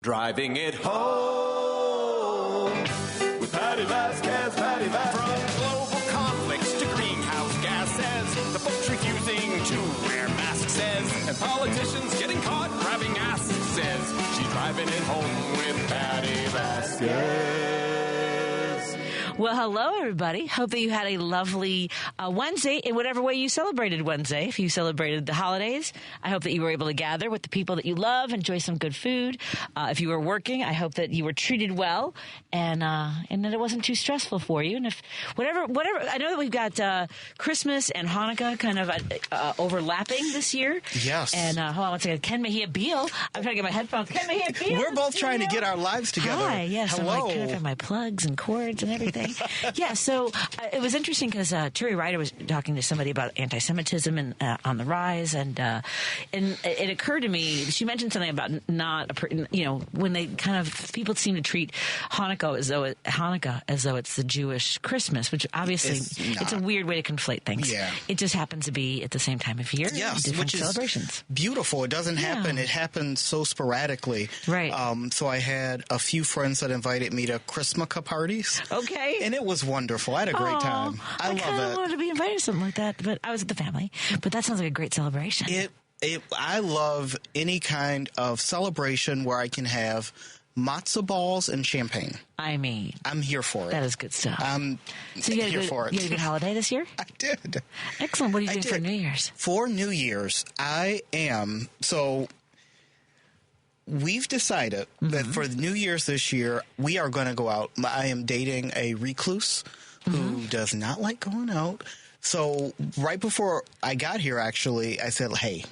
Driving it home with Patti Vasquez, Patti Vasquez. From global conflicts to greenhouse gases, the folks refusing to wear masks says, and politicians getting caught grabbing ass says, she's driving it home with Patti Vasquez. Well, hello, everybody. Hope that you had a lovely Wednesday in whatever way you celebrated Wednesday. If you celebrated the holidays, I hope that you were able to gather with the people that you love, enjoy some good food. If you were working, I hope that you were treated well and that it wasn't too stressful for you. And if whatever, I know that we've got Christmas and Hanukkah kind of overlapping this year. Yes. And hold on one second. Ken Mejia-Beal. I'm trying to get my headphones. Ken Mejia-Beal. We're both trying to get our lives together. Hi, yes. Hello. I'm like trying to find my plugs and cords and everything. Yeah, so it was interesting because Terry Ryder was talking to somebody about anti-Semitism and on the rise, and it occurred to me, she mentioned something about when they kind of, people seem to treat Hanukkah as though it's the Jewish Christmas, which obviously it's a weird way to conflate things. Yeah. It just happens to be at the same time of year. Yes, different which is celebrations. Beautiful. It doesn't happen. Yeah. It happens so sporadically. Right. So I had a few friends that invited me to Christmas parties. Okay. And it was wonderful. I had a great time. I love kind of it. wanted to be invited to something like that, but I was at the family. But that sounds like a great celebration. I love any kind of celebration where I can have matzo balls and champagne. I mean, I'm here for it. that is good stuff. So you had a good holiday this year? I did. Excellent. What are you doing for New Year's? For New Year's, we've decided that for New Year's this year, we are going to go out. I am dating a recluse who does not like going out. So right before I got here, actually, I said, hey,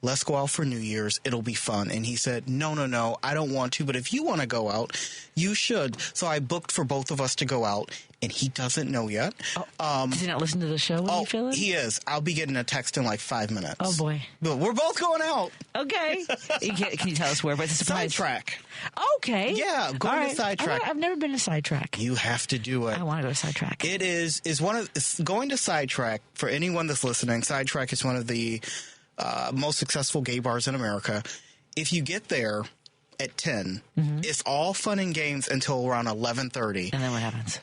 let's go out for New Year's. It'll be fun. And he said, no, I don't want to. But if you want to go out, you should. So I booked for both of us to go out. And he doesn't know yet. Does he not listen to the show when you feel it? He is. I'll be getting a text in like 5 minutes. Oh, boy. But we're both going out. Okay. Can you tell us where? But it's a surprise. Sidetrack. Okay. Yeah, going to Sidetrack. I've never been to Sidetrack. You have to do it. I want to go to Sidetrack. It is going to Sidetrack, for anyone that's listening, Sidetrack is one of the most successful gay bars in America. If you get there at 10, it's all fun and games until around 11:30. And then what happens?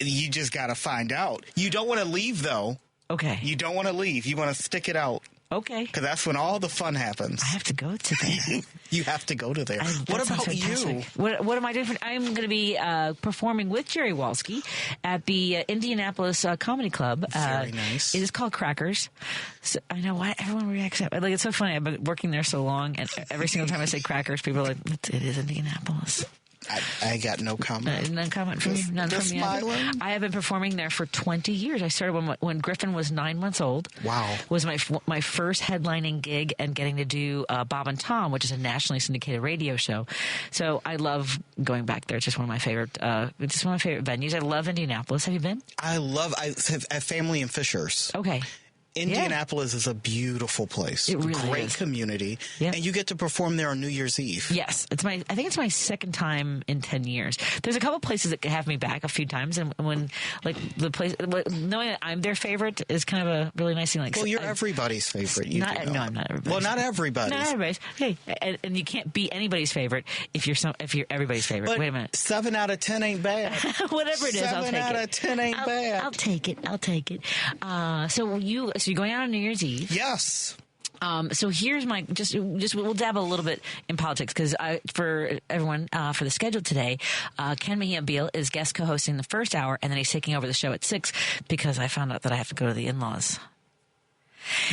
You just got to find out. You don't want to leave, though. Okay. You don't want to leave. You want to stick it out. Okay. Because that's when all the fun happens. I have to go to there. You have to go to there. What about you? What am I doing? I'm going to be performing with Jerry Walsky at the Indianapolis Comedy Club. Very nice. It is called Crackers. So, I know why everyone reacts that way. Like, it's so funny. I've been working there so long, and every single time I say Crackers, people are like, it is Indianapolis. I got no comment. None comment from you. None from me. I have been performing there for 20 years. I started when Griffin was 9 months old. Wow. Was my first headlining gig and getting to do Bob and Tom, which is a nationally syndicated radio show. So I love going back there. It's just one of my favorite. Venues. I love Indianapolis. Have you been? I have family in Fishers. Okay. Indianapolis is a beautiful place. It really Great is. Community. Yeah. And you get to perform there on New Year's Eve. Yes. I think it's my second time in 10 years. There's a couple places that have me back a few times. And when, like, the place, knowing that I'm their favorite is kind of a really nice thing. Like, well, you're everybody's favorite. No, I'm not everybody's. Well, not everybody's. Not everybody's. Hey, and you can't be anybody's favorite if you're everybody's favorite. But wait a minute. 7 out of 10 ain't bad. Whatever it is, I'll take it. 7 out of 10 ain't bad. I'll take it. So you're going out on New Year's Eve. Yes. So here's my just we'll dabble a little bit in politics because for everyone for the schedule today, Ken Mejia-Beal is guest co-hosting the first hour, and then he's taking over the show at 6 because I found out that I have to go to the in-laws.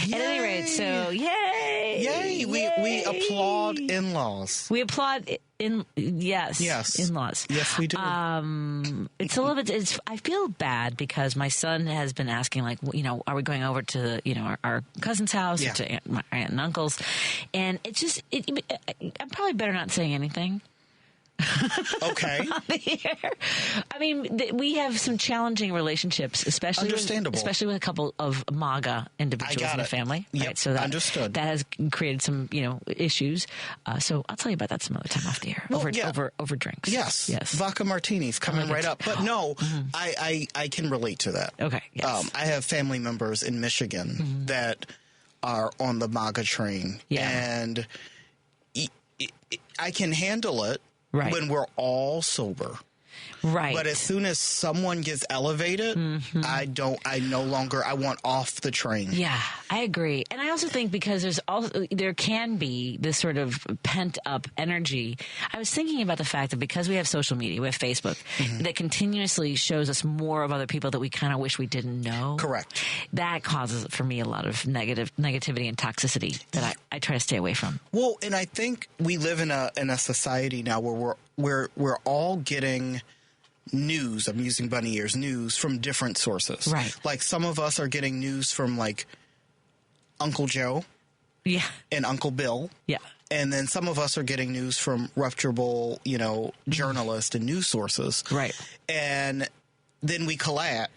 Yay. At any rate, so yay! We applaud in-laws. We applaud yes, in-laws. Yes, we do. It's a little bit. I feel bad because my son has been asking, like, are we going over to our cousin's house or to my aunt and uncle's, and it's just I'm probably better not saying anything. Okay. I mean, we have some challenging relationships, especially with a couple of MAGA individuals in the family. Yep. Right? So Understood. That has created some, issues. So I'll tell you about that some other time off the air. Over drinks. Yes. Vodka martinis coming right up. But no, I can relate to that. Okay. Yes. I have family members in Michigan that are on the MAGA train. Yeah. And I can handle it when we're all sober. Right. But as soon as someone gets elevated, I want off the train. Yeah, I agree. And I also think because there can be this sort of pent up energy. I was thinking about the fact that because we have social media, we have Facebook, that continuously shows us more of other people that we kind of wish we didn't know. Correct. That causes for me a lot of negativity and toxicity that I try to stay away from. Well, and I think we live in a society now where we're all getting news, I'm using bunny ears, news from different sources. Right. Like some of us are getting news from like Uncle Joe and Uncle Bill. Yeah. And then some of us are getting news from reputable, journalists and news sources. Right. And then we collide.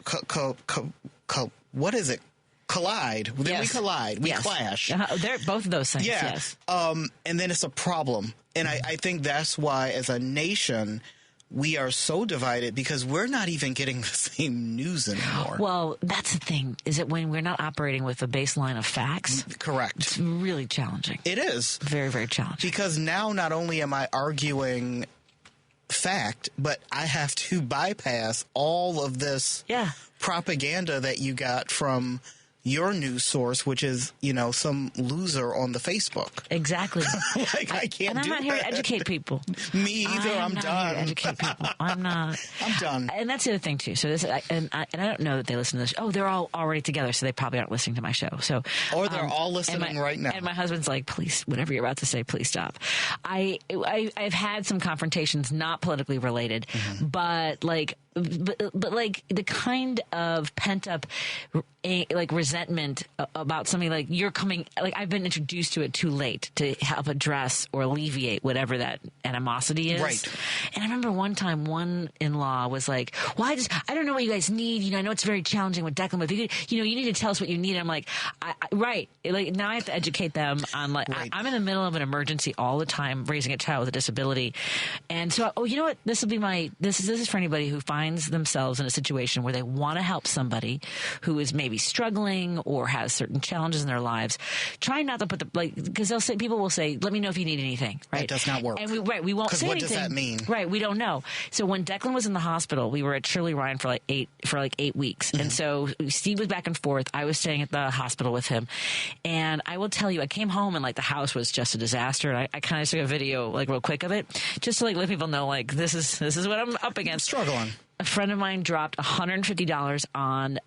What is it? Collide. Then we collide. We clash. They're both of those things. Yeah. Yes. And then it's a problem. And I think that's why as a nation we are so divided because we're not even getting the same news anymore. Well, that's the thing, is that when we're not operating with a baseline of facts. Correct. It's really challenging. It is. Very, very challenging. Because now not only am I arguing fact, but I have to bypass all of this propaganda that you got from your news source, which is, some loser on the Facebook. Exactly. I can't do that. And I'm not here to educate people. Me either. I'm done. Here to educate people. I'm not. I'm done. And that's the other thing, too. So I don't know that they listen to this. Oh, they're all already together, so they probably aren't listening to my show. So, or they're all listening right now. And my husband's like, please, whatever you're about to say, please stop. I've had some confrontations, not politically related, but like the kind of pent up resentment about something like you're coming, like I've been introduced to it too late to help address or alleviate whatever that animosity is. Right. And I remember one time one in-law was like, well, I don't know what you guys need. I know it's very challenging with Declan, but if you could, you need to tell us what you need. And I'm like, right. Like now I have to educate them on I'm in the middle of an emergency all the time, raising a child with a disability. And so, you know what? This is for anybody who finds themselves in a situation where they want to help somebody who is maybe struggling or has certain challenges in their lives. Try not to put because people will say, let me know if you need anything. Right? That does not work. And we won't say anything. What does that mean? Right. We don't know. So when Declan was in the hospital, we were at Shirley Ryan for 8 weeks. And so Steve was back and forth. I was staying at the hospital with him. And I will tell you, I came home and the house was just a disaster. And I kind of took a video real quick of it just to let people know this is what I'm up against. I'm struggling. A friend of mine dropped $150 on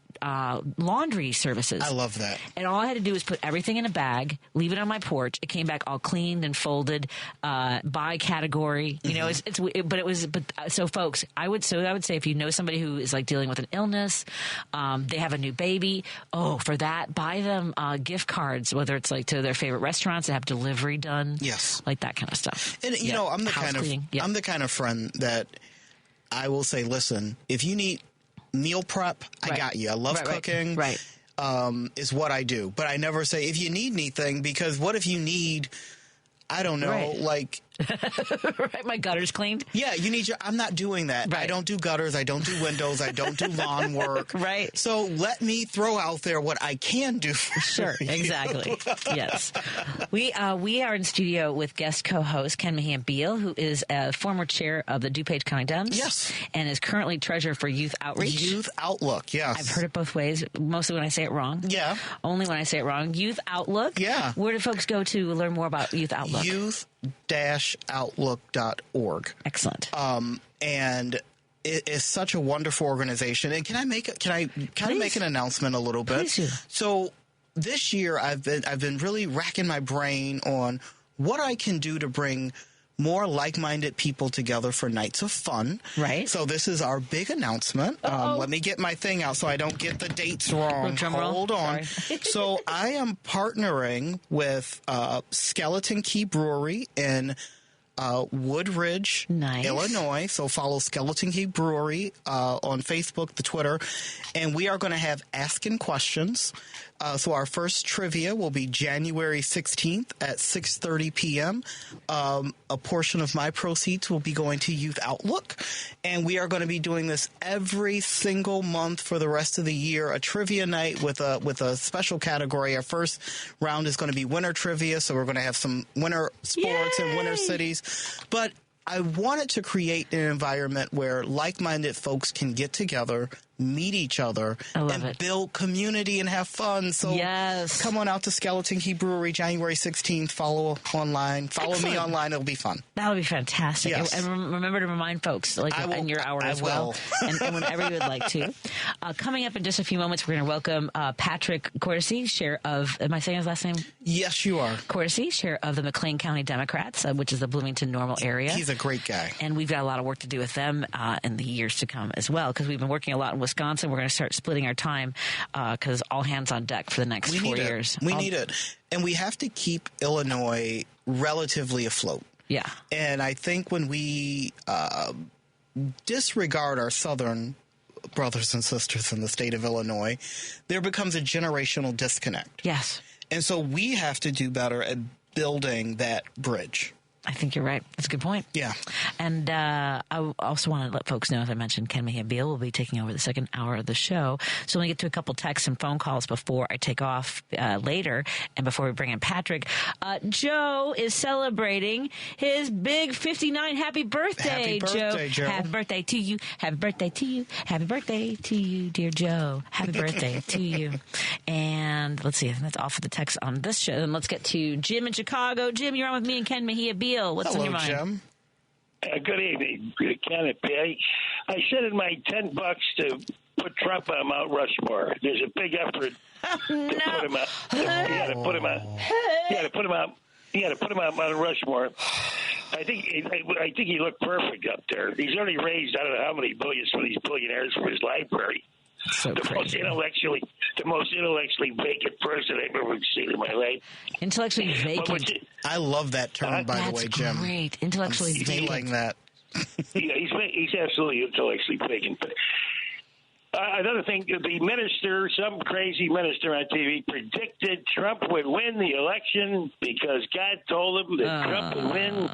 laundry services. I love that. And all I had to do was put everything in a bag, leave it on my porch. It came back all cleaned and folded by category. So folks, I would say if you know somebody who is dealing with an illness, they have a new baby. Oh, for that, buy them gift cards, whether it's to their favorite restaurants that have delivery done. Yes, that kind of stuff. And I'm the kind of friend that I will say, listen, if you need meal prep, I got you. I love cooking. Right. Is what I do. But I never say if you need anything, because what if you need, I don't know, right, my gutter's cleaned. Yeah, I'm not doing that. Right. I don't do gutters. I don't do windows. I don't do lawn work. Right. So let me throw out there what I can do. Sure, exactly. Yes. We are in studio with guest co-host Ken Mejia-Beal, who is a former chair of the DuPage County Dems. Yes. And is currently treasurer for Youth Outreach. Youth Outlook, yes. I've heard it both ways, mostly when I say it wrong. Yeah. Only when I say it wrong. Youth Outlook. Yeah. Where do folks go to learn more about Youth Outlook? Youth-outlook.org. Excellent. And it is such a wonderful organization. And can I make an announcement a little bit? Please do. So this year I've been really racking my brain on what I can do to bring more like-minded people together for nights of fun. Right. So this is our big announcement. Let me get my thing out so I don't get the dates wrong. Hold on. So I am partnering with Skeleton Key Brewery in Woodridge, Nice. Illinois. So follow Skeleton Key Brewery on Facebook, the Twitter. And we are going to have Asking Questions. So our first trivia will be January 16th at 6:30 p.m. A portion of my proceeds will be going to Youth Outlook. And we are going to be doing this every single month for the rest of the year, a trivia night with a special category. Our first round is going to be winter trivia, so we're going to have some winter sports and winter cities. But I wanted to create an environment where like-minded folks can get together, meet each other, and build community and have fun. So come on out to Skeleton Key Brewery January 16th. Follow online. Follow me online. It'll be fun. That'll be fantastic. Yes. And remember to remind folks in your hour as well. and whenever you would like to. Coming up in just a few moments, we're going to welcome Patrick Cortesi, chair of, am I saying his last name? Yes, you are. Cortesi, chair of the McLean County Democrats, which is the Bloomington Normal area. He's a great guy. And we've got a lot of work to do with them in the years to come as well, because we've been working a lot in Wisconsin. We're going to start splitting our time because all hands on deck for the next 4 years. We need it. And we have to keep Illinois relatively afloat. Yeah. And I think when we disregard our southern brothers and sisters in the state of Illinois, there becomes a generational disconnect. Yes. And so we have to do better at building that bridge. I think you're right. That's a good point. Yeah. And I also want to let folks know, as I mentioned, Ken Mejia-Beal will be taking over the second hour of the show. So I'm going to get to a couple texts and phone calls before I take off later. And before we bring in Patrick, Joe is celebrating his big 59. Happy birthday, Joe. Happy birthday to you. Happy birthday to you. Happy birthday to you, dear Joe. Happy birthday to you. And let's see. That's all for the text on this show. And let's get to Jim in Chicago. Jim, you're on with me and Ken Mejia-Beal. What's on your mind? Jim. Good evening, Ken. I said in my $10 to put Trump on Mount Rushmore. There's a big effort to put him out. To put him out. To put him on Mount Rushmore. I think he looked perfect up there. He's already raised I don't know how many billions for these billionaires for his library. So the most intellectually vacant person I've ever seen in my life. Intellectually vacant. I love that term, by the way, Jim. That's great. Intellectually vacant. Stealing that. Yeah, he's absolutely intellectually vacant. But another thing, the minister, some crazy minister on TV, predicted Trump would win the election because God told him that Trump would win.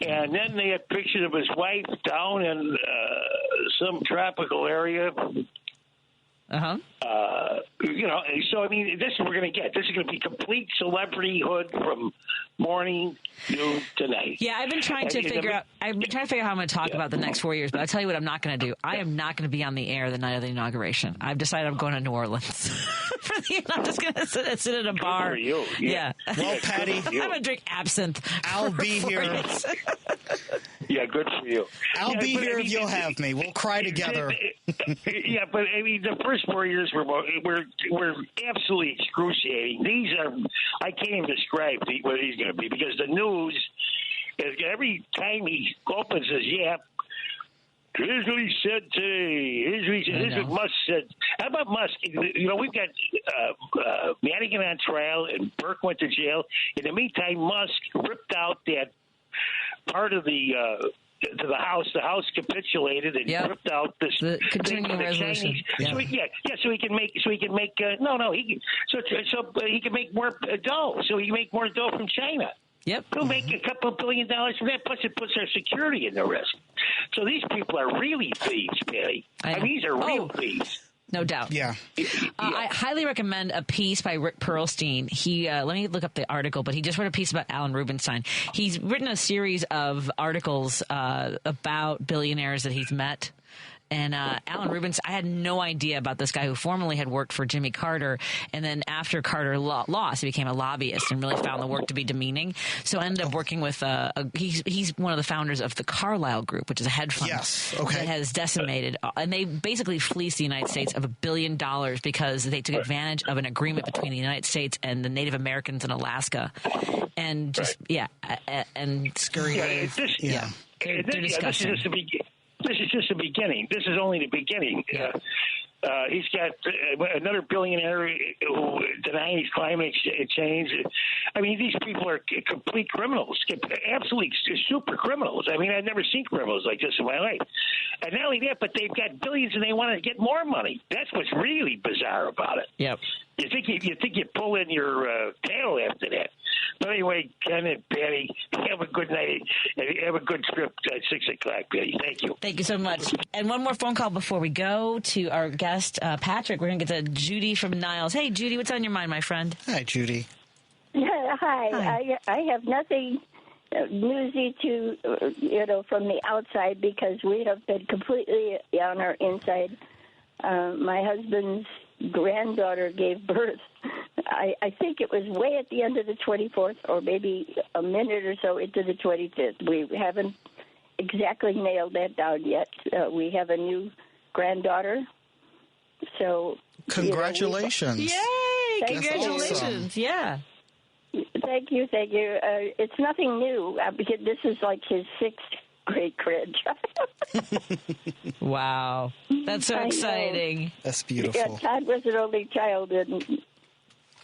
And then they had pictures of his wife down in some tropical area. So I mean, this is what we're going to get. This is going to be complete celebrityhood from morning, noon to night. Yeah, I've been trying to figure out how I'm going to talk about the next 4 years. But I'll tell you what I'm not going to do. I am not going to be on the air the night of the inauguration. I've decided I'm going to New Orleans. I'm just going to sit at a bar. For you. Yeah. Well, Patty, I'm going to drink absinthe. I'll be here. Yeah, good for you. I'll be here if you'll have me. We'll cry together. Yeah, but I mean, the first 4 years were absolutely excruciating. These are, I can't even describe what he's going to be, because the news is every time he opens his yap. Here's what he said today. Here's what Musk said. How about Musk? You know, we've got Madigan on trial and Burke went to jail. In the meantime, Musk ripped out that part of the to the House. The House capitulated and ripped out this continuing resolution. So he can make he can make more dough. So he can make more dough from China. Yep. He'll make a couple $1 billion from that. Plus, it puts our security in the risk. So these people are really thieves, Patty. I mean, these are real thieves. No doubt. Yeah. I highly recommend a piece by Rick Perlstein. He let me look up the article, but he just wrote a piece about Alan Rubenstein. He's written a series of articles about billionaires that he's met. And Alan Rubenstein, I had no idea about this guy who formerly had worked for Jimmy Carter. And then after Carter lost, he became a lobbyist and really found the work to be demeaning. So I ended up working with he's one of the founders of the Carlyle Group, which is a hedge fund that has decimated. And they basically fleeced the United States of $1 billion because they took advantage of an agreement between the United States and the Native Americans in Alaska. And just, and scurried. They're disgusting. This is just the beginning. This is only the beginning. Yeah. He's got another billionaire who denies climate change. I mean, these people are complete criminals, absolutely super criminals. I mean, I've never seen criminals like this in my life. And not only that, but they've got billions and they want to get more money. That's what's really bizarre about it. Yep. You think you pull in your tail after that. But anyway, Ken and Patty, have a good night and have a good trip at 6 o'clock, Patty. Thank you. Thank you so much. And one more phone call before we go to our guest, Patrick. We're going to get to Judy from Niles. Hey, Judy, what's on your mind, my friend? Hi, Judy. Hi. I have nothing newsy to, from the outside because we have been completely on our inside. My husband's granddaughter gave birth. I think it was way at the end of the 24th or maybe a minute or so into the 25th. We haven't exactly nailed that down yet. We have a new granddaughter. So congratulations. Yay! Congratulations. Awesome. Yeah. Thank you. It's nothing new. Because this is like his 6th grade grandchild. Wow. That's so exciting. That's beautiful. Yeah, Todd was an only child, and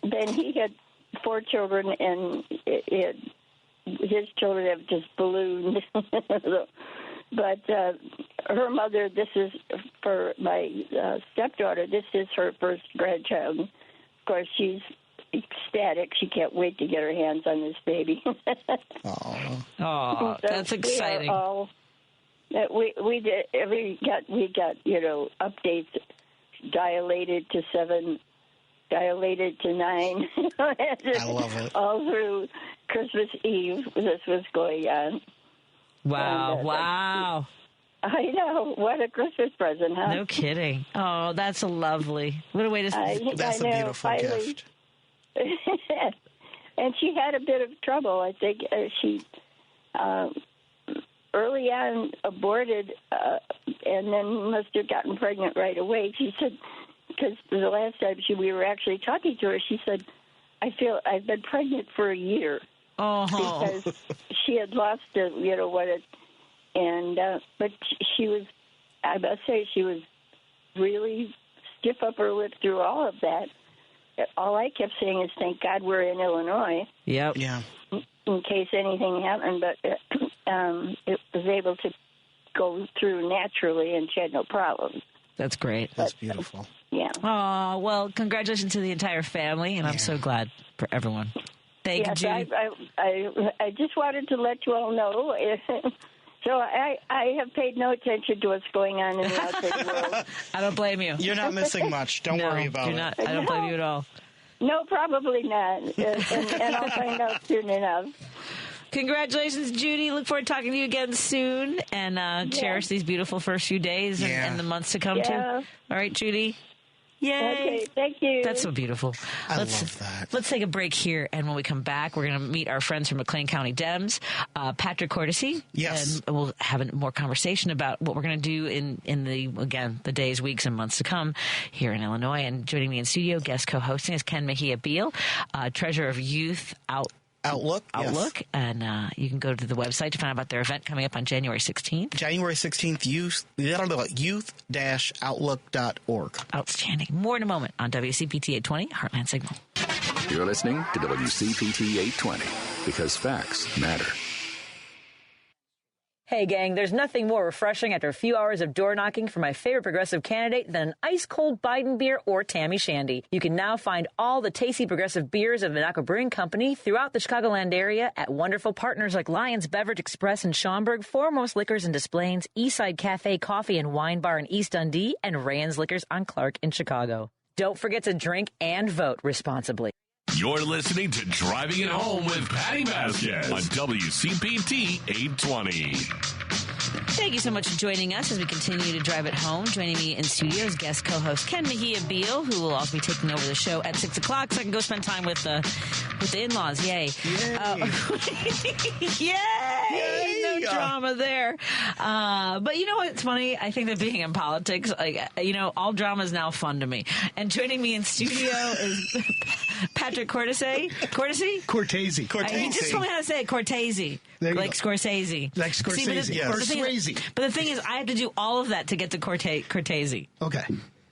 then he had 4 children, and his children have just ballooned. But her mother, this is for my stepdaughter, this is her first grandchild. Of course, she's ecstatic. She can't wait to get her hands on this baby. Oh, that's exciting. We got updates, dilated to 7, dilated to 9. I love it. All through Christmas Eve, this was going on. Wow! And, wow! I know. What a Christmas present, huh? No kidding. Oh, that's a lovely. What a way to. That's a beautiful gift. And she had a bit of trouble. I think she early on aborted and then must have gotten pregnant right away. She said, because the last time we were actually talking to her, she said, I feel I've been pregnant for a year. Oh. Because she had lost but she was, I must say, she was really stiff upper lip through all of that. All I kept saying is, thank God we're in Illinois. Yep. Yeah. In case anything happened, but it was able to go through naturally, and she had no problems. That's great. That's beautiful. Yeah. Oh, well, congratulations to the entire family, and I'm so glad for everyone. Thank you, Judy. I just wanted to let you all know. So I have paid no attention to what's going on in the outside world. I don't blame you. You're not missing much. Don't worry about you're it. not. I don't blame you at all. No, probably not. And I'll find out soon enough. Congratulations, Judy. Look forward to talking to you again soon. And cherish these beautiful first few days and the months to come, too. All right, Judy? Yay. Okay, thank you. That's so beautiful. Love that. Let's take a break here, and when we come back, we're going to meet our friends from McLean County Dems, Patrick Cortesi. Yes. And we'll have more conversation about what we're going to do in the days, weeks, and months to come here in Illinois. And joining me in studio, guest co-hosting, is Ken Mejia-Beal, Treasurer of Youth Outlook, yes. And you can go to the website to find out about their event coming up on January 16th. January 16th, youth-outlook.org. Outstanding. More in a moment on WCPT 820, Heartland Signal. You're listening to WCPT 820 because facts matter. Hey, gang, there's nothing more refreshing after a few hours of door knocking for my favorite progressive candidate than an ice-cold Biden beer or Tammy Shandy. You can now find all the tasty progressive beers of Minocqua Brewing Company throughout the Chicagoland area at wonderful partners like Lions Beverage Express in Schaumburg, Foremost Liquors and Displays, Eastside Cafe Coffee and Wine Bar in East Dundee, and Rand's Liquors on Clark in Chicago. Don't forget to drink and vote responsibly. You're listening to Driving It Home with Patti Vasquez on WCPT 820. Thank you so much for joining us as we continue to drive it home. Joining me in studio is guest co-host Ken Mejia-Beal, who will also be taking over the show at 6 o'clock, so I can go spend time with the in-laws. Yay. Yay. Yay. No drama there. But you know what's funny? I think that being in politics, all drama is now fun to me. And joining me in studio is Patrick Cortesi. Cortesi. You just told me how to say it. Cortesi. Like Scorsese. Like Scorsese. Or Swayze. But the thing is, I have to do all of that to get to Cortesi. Okay.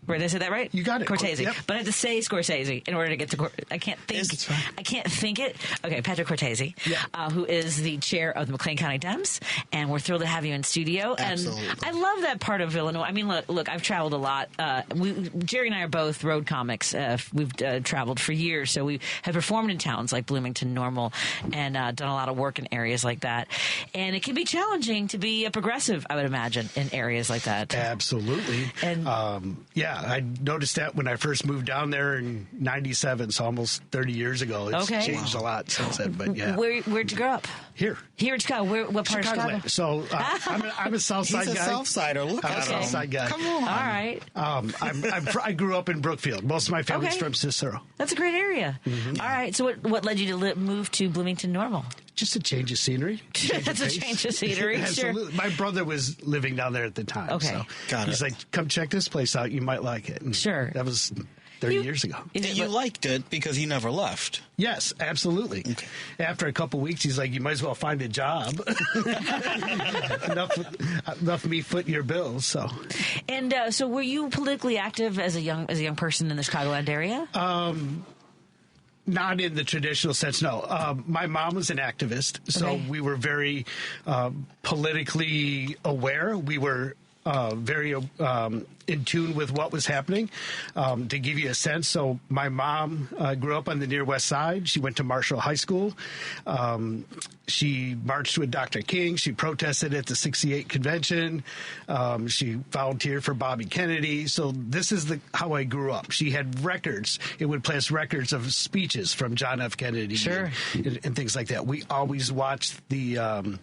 Did I say that right? You got it. Cortesi. Yep. But I have to say Scorsese in order to get to I can't think. I can't think it. Okay, Patrick Cortesi, who is the chair of the McLean County Dems, and we're thrilled to have you in studio. Absolutely. And I love that part of Illinois. I mean, look, I've traveled a lot. Jerry and I are both road comics. We've traveled for years, so we have performed in towns like Bloomington, Normal, and done a lot of work in areas like that. And it can be challenging to be a progressive, I would imagine, in areas like that. Absolutely. And I noticed that when I first moved down there in '97, so almost 30 years ago. It's changed a lot since then, but yeah. Where'd you grow up? Here in Chicago. What part of Chicago? So I'm a South Side guy. He's a South Sider. Look I'm at a South Side guy. Come on. All right. I grew up in Brookfield. Most of my family's from Cicero. That's a great area. Mm-hmm. All right. So what led you to move to Bloomington Normal? Just a change of scenery. That's a change of scenery. Absolutely. Sure. My brother was living down there at the time. Okay. So Got he's it. like, come check this place out. You might like it. And sure. That was 30 years ago. And you liked it because you never left. Yes, absolutely. Okay. After a couple of weeks, he's like, you might as well find a job. enough me footing your bills. So. And so were you politically active as a young person in the Chicagoland area? Not in the traditional sense, no. My mom was an activist, so we were very politically aware. We were very in tune with what was happening. To give you a sense, so my mom grew up on the near west side. She went to Marshall High School. She marched with Dr. King. She protested at the '68 convention. She volunteered for Bobby Kennedy. So this is how I grew up. She had records. It would play us records of speeches from John F. Kennedy and things like that. We always watched the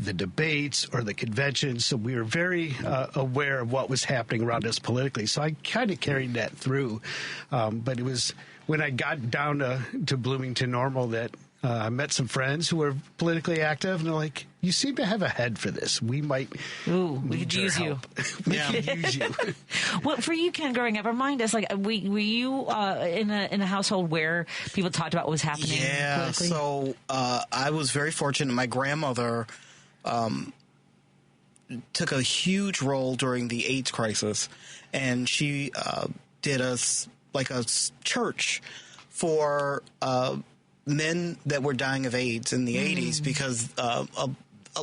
debates or the conventions, so we were very aware of what was happening around us politically. So I kind of carried that through. But it was when I got down to Bloomington Normal that I met some friends who were politically active, and they're like, you seem to have a head for this. We might we could use you. We could use you. Well, for you, Ken, growing up, remind us, were you in a household where people talked about what was happening politically? So I was very fortunate. My grandmother took a huge role during the AIDS crisis, and she did a church for men that were dying of AIDS in the 80s because a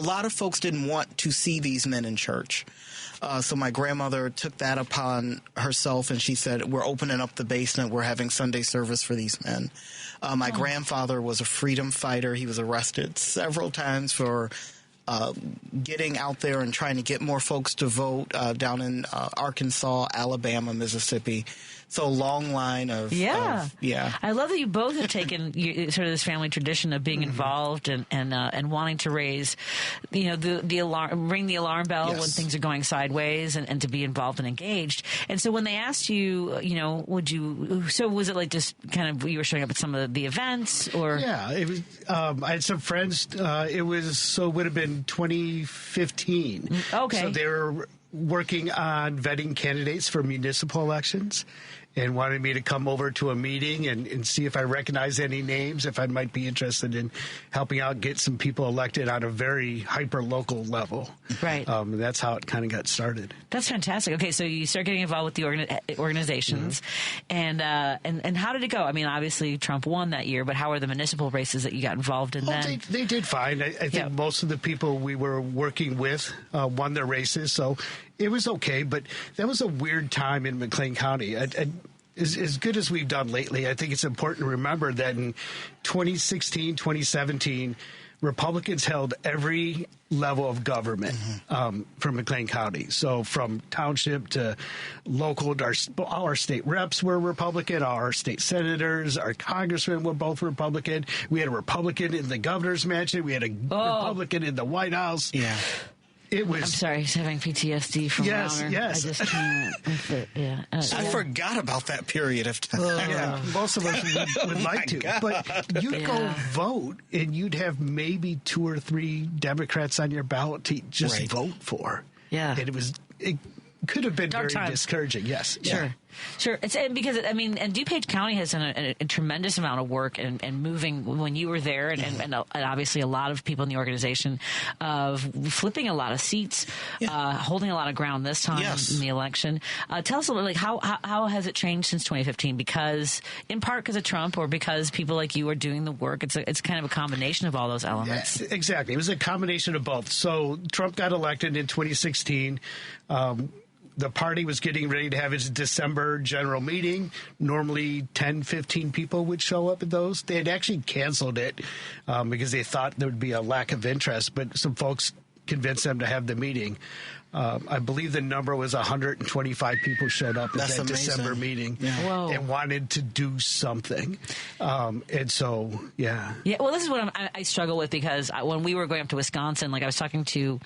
lot of folks didn't want to see these men in church. So my grandmother took that upon herself, and she said, we're opening up the basement. We're having Sunday service for these men. My grandfather was a freedom fighter. He was arrested several times for getting out there and trying to get more folks to vote down in Arkansas, Alabama, Mississippi. So long line of I love that you both have taken sort of this family tradition of being involved and wanting to raise, the alarm, ring the alarm bell when things are going sideways, and to be involved and engaged. And so when they asked you, would you? So was it like just kind of you were showing up at some of the events, or? Yeah, it was. I had some friends. It would have been 2015. Okay, so they were working on vetting candidates for municipal elections and wanted me to come over to a meeting and see if I recognize any names, if I might be interested in helping out get some people elected on a very hyper-local level. Right. That's how it kind of got started. That's fantastic. Okay, so you start getting involved with the organizations, and how did it go? I mean, obviously Trump won that year, but how are the municipal races that you got involved in then? They did fine. I think most of the people we were working with won their races, so it was okay, but that was a weird time in McLean County. As good as we've done lately, I think it's important to remember that in 2016, 2017, Republicans held every level of government from McLean County. So from township to local, all our state reps were Republican, all our state senators, our congressmen were both Republican. We had a Republican in the governor's mansion. We had a Republican in the White House. Yeah. I'm sorry, he's having PTSD from Rauner. Yes. I just can't. Yeah. I forgot about that period of time. Yeah, most of us would like to. God. But you'd go vote, and you'd have maybe 2 or 3 Democrats on your ballot to just vote for. Yeah. And it could have been Dark very times. discouraging. Yes. Sure. It's because and DuPage County has done a tremendous amount of work and moving when you were there, and obviously a lot of people in the organization of flipping a lot of seats, holding a lot of ground this time in the election. Tell us a little, how has it changed since 2015? Because in part because of Trump, or because people like you are doing the work. It's kind of a combination of all those elements. Yeah, exactly. It was a combination of both. So Trump got elected in 2016. The party was getting ready to have its December general meeting. Normally 10, 15 people would show up at those. They had actually canceled it because they thought there would be a lack of interest, but some folks convinced them to have the meeting. I believe the number was 125 people showed up at that December meeting and wanted to do something. And so, Yeah, well, this is what I struggle with, because when we were going up to Wisconsin, I was talking to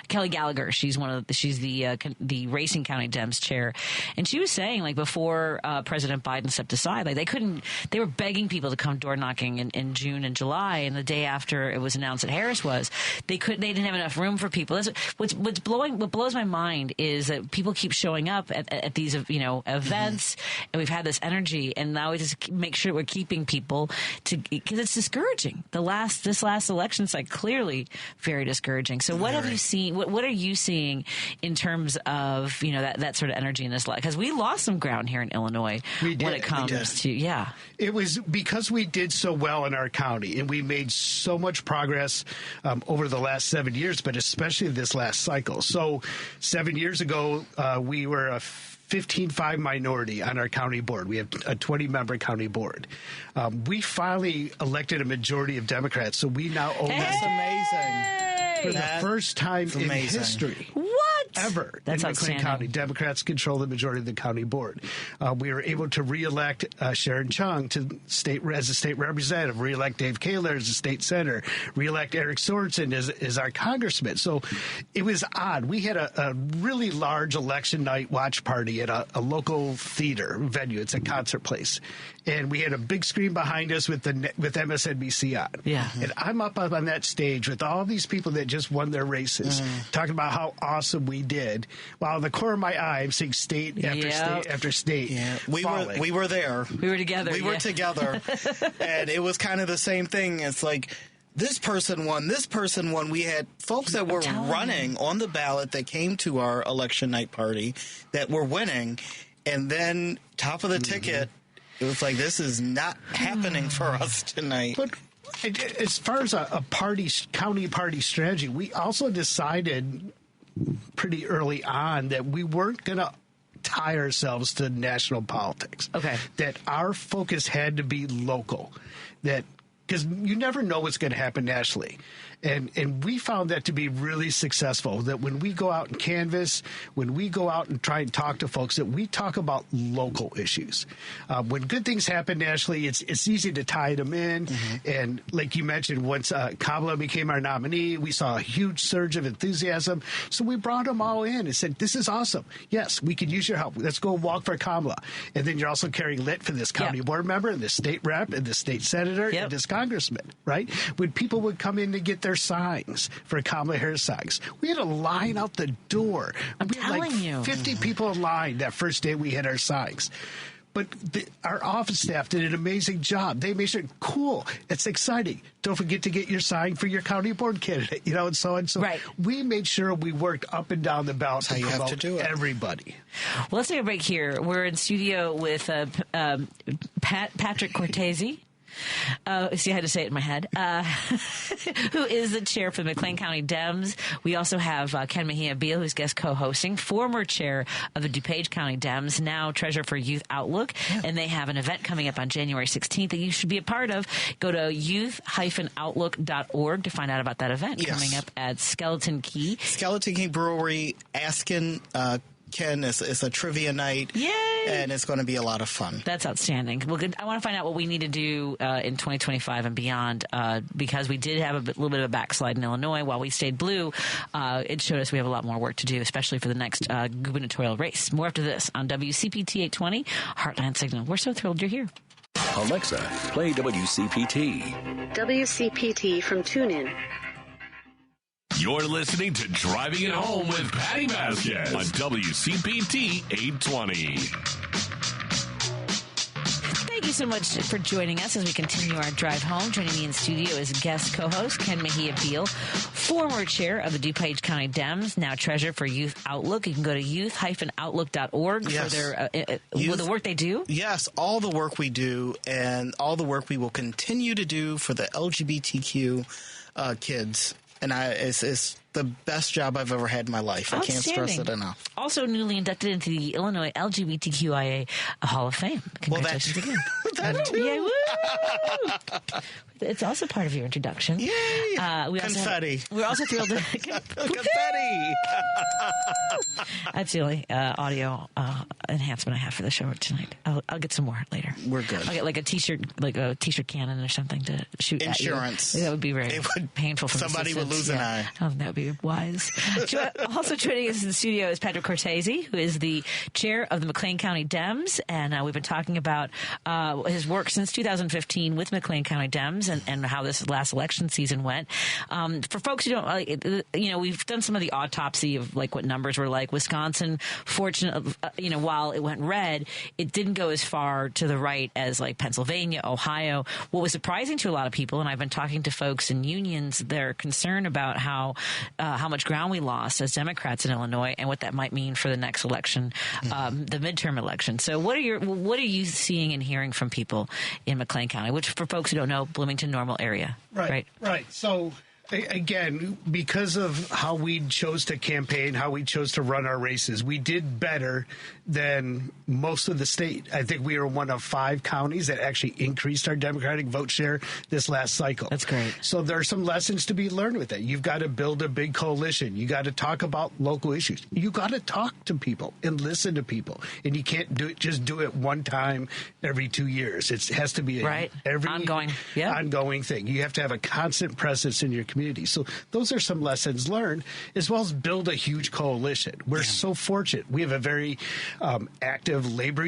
Kelly Gallagher. She's the Racing County Dems chair. And she was saying, before President Biden stepped aside, they were begging people to come door knocking in June and July. And the day after it was announced that Harris was, they didn't have enough room for people. What blows my mind is that people keep showing up at these events, and we've had this energy, and now we just make sure we're keeping people because it's discouraging. This last election is clearly very discouraging. So what have you seen? What are you seeing in terms of that sort of energy in this? Because we lost some ground here in Illinois when it comes to It was because we did so well in our county, and we made so much progress over the last 7 years, but especially this last cycle. So 7 years ago, we were a 15-5 minority on our county board. We have a 20-member county board. We finally elected a majority of Democrats, so we now own That's amazing. For the first time in history. What? Ever That's in McLean County. Democrats control the majority of the county board. We were able to reelect Sharon Chung as a state representative, reelect Dave Kaler as a state senator, reelect Eric Sorensen as our congressman. So it was odd. We had a really large election night watch party at a local theater venue. It's a concert place. And we had a big screen behind us with MSNBC on. Yeah. And I'm up on that stage with all these people that just won their races, talking about how awesome we did. While in the corner of my eye, I'm seeing state after state after state. Yeah. We were there. We were together. We were together. And it was kind of the same thing. It's this person won, this person won. We had folks that were running on the ballot that came to our election night party that were winning. And then top of the ticket, it was this is not happening for us tonight. But as far as a county party strategy, we also decided pretty early on that we weren't going to tie ourselves to national politics. Okay. That our focus had to be local. Because you never know what's going to happen nationally. And we found that to be really successful, that when we go out and canvass, when we go out and try and talk to folks, that we talk about local issues. When good things happen nationally, it's easy to tie them in. And like you mentioned, once Kamala became our nominee, we saw a huge surge of enthusiasm. So we brought them all in and said, this is awesome. Yes, we could use your help. Let's go walk for Kamala. And then you're also carrying lit for this county board member and the state rep and the state senator and this congressman, right? When people would come in to get their signs for Kamala Harris signs, we had a line out the door. We had 50 people in line that first day we had our signs. But our office staff did an amazing job. They made sure, cool, it's exciting. Don't forget to get your sign for your county board candidate, and so on. So we made sure we worked up and down the ballot to promote everybody. Well, let's take a break here. We're in studio with Patrick Cortesi. See, I had to say it in my head. Who is the chair for the McLean County Dems? We also have Ken Mejia-Beal, who's guest co-hosting, former chair of the DuPage County Dems, now treasurer for Youth Outlook. And they have an event coming up on January 16th that you should be a part of. Go to youth-outlook.org to find out about that event coming up at Skeleton Key. Skeleton Key Brewery, asking Ken, it's a trivia night. Yay! And it's going to be a lot of fun. That's outstanding. Well, good. I want to find out what we need to do in 2025 and beyond because we did have a little bit of a backslide in Illinois while we stayed blue. It showed us we have a lot more work to do, especially for the next gubernatorial race. More after this on WCPT 820, Heartland Signal. We're so thrilled you're here. Alexa, play WCPT. WCPT from TuneIn. You're listening to Driving It Home with Patti Vasquez on WCPT 820. Thank you so much for joining us as we continue our drive home. Joining me in studio is guest co-host Ken Mejia-Beal, former chair of the DuPage County Dems, now treasurer for Youth Outlook. You can go to youth-outlook.org for their the work they do. Yes, all the work we do and all the work we will continue to do for the LGBTQ kids. And it's the best job I've ever had in my life. I can't stress it enough. Also newly inducted into the Illinois LGBTQIA Hall of Fame. Congratulations again. That too. Yeah, woo! It's also part of your introduction. Yay! Confetti. We're also thrilled to... Confetti! That's the only audio enhancement I have for the show tonight. I'll get some more later. We're good. I'll get like a t-shirt cannon or something to shoot Insurance. At you. That would be very painful for somebody would lose an eye. Oh, that would be wise. Also joining us in the studio is Patrick Cortesi, who is the chair of the McLean County Dems, and we've been talking about his work since 2015 with McLean County Dems and how this last election season went. For folks who don't, we've done some of the autopsy of like what numbers were like. Wisconsin, fortunately, while it went red, it didn't go as far to the right as like Pennsylvania, Ohio. What was surprising to a lot of people, and I've been talking to folks in unions, they're concerned about how much ground we lost as Democrats in Illinois and what that might mean for the next election, the midterm election. So what are you seeing and hearing from people in McLean County, which for folks who don't know, Bloomington Normal area? Right. So again, because of how we chose to campaign, how we chose to run our races, we did better than most of the state. I think we were one of 5 counties that actually increased our Democratic vote share this last cycle. That's great. So there are some lessons to be learned with that. You've got to build a big coalition. You got to talk about local issues. You got to talk to people and listen to people. And you can't do it one time every 2 years. It has to be ongoing thing. You have to have a constant presence in your community. So those are some lessons learned, as well as build a huge coalition. We're so fortunate. We have a very active labor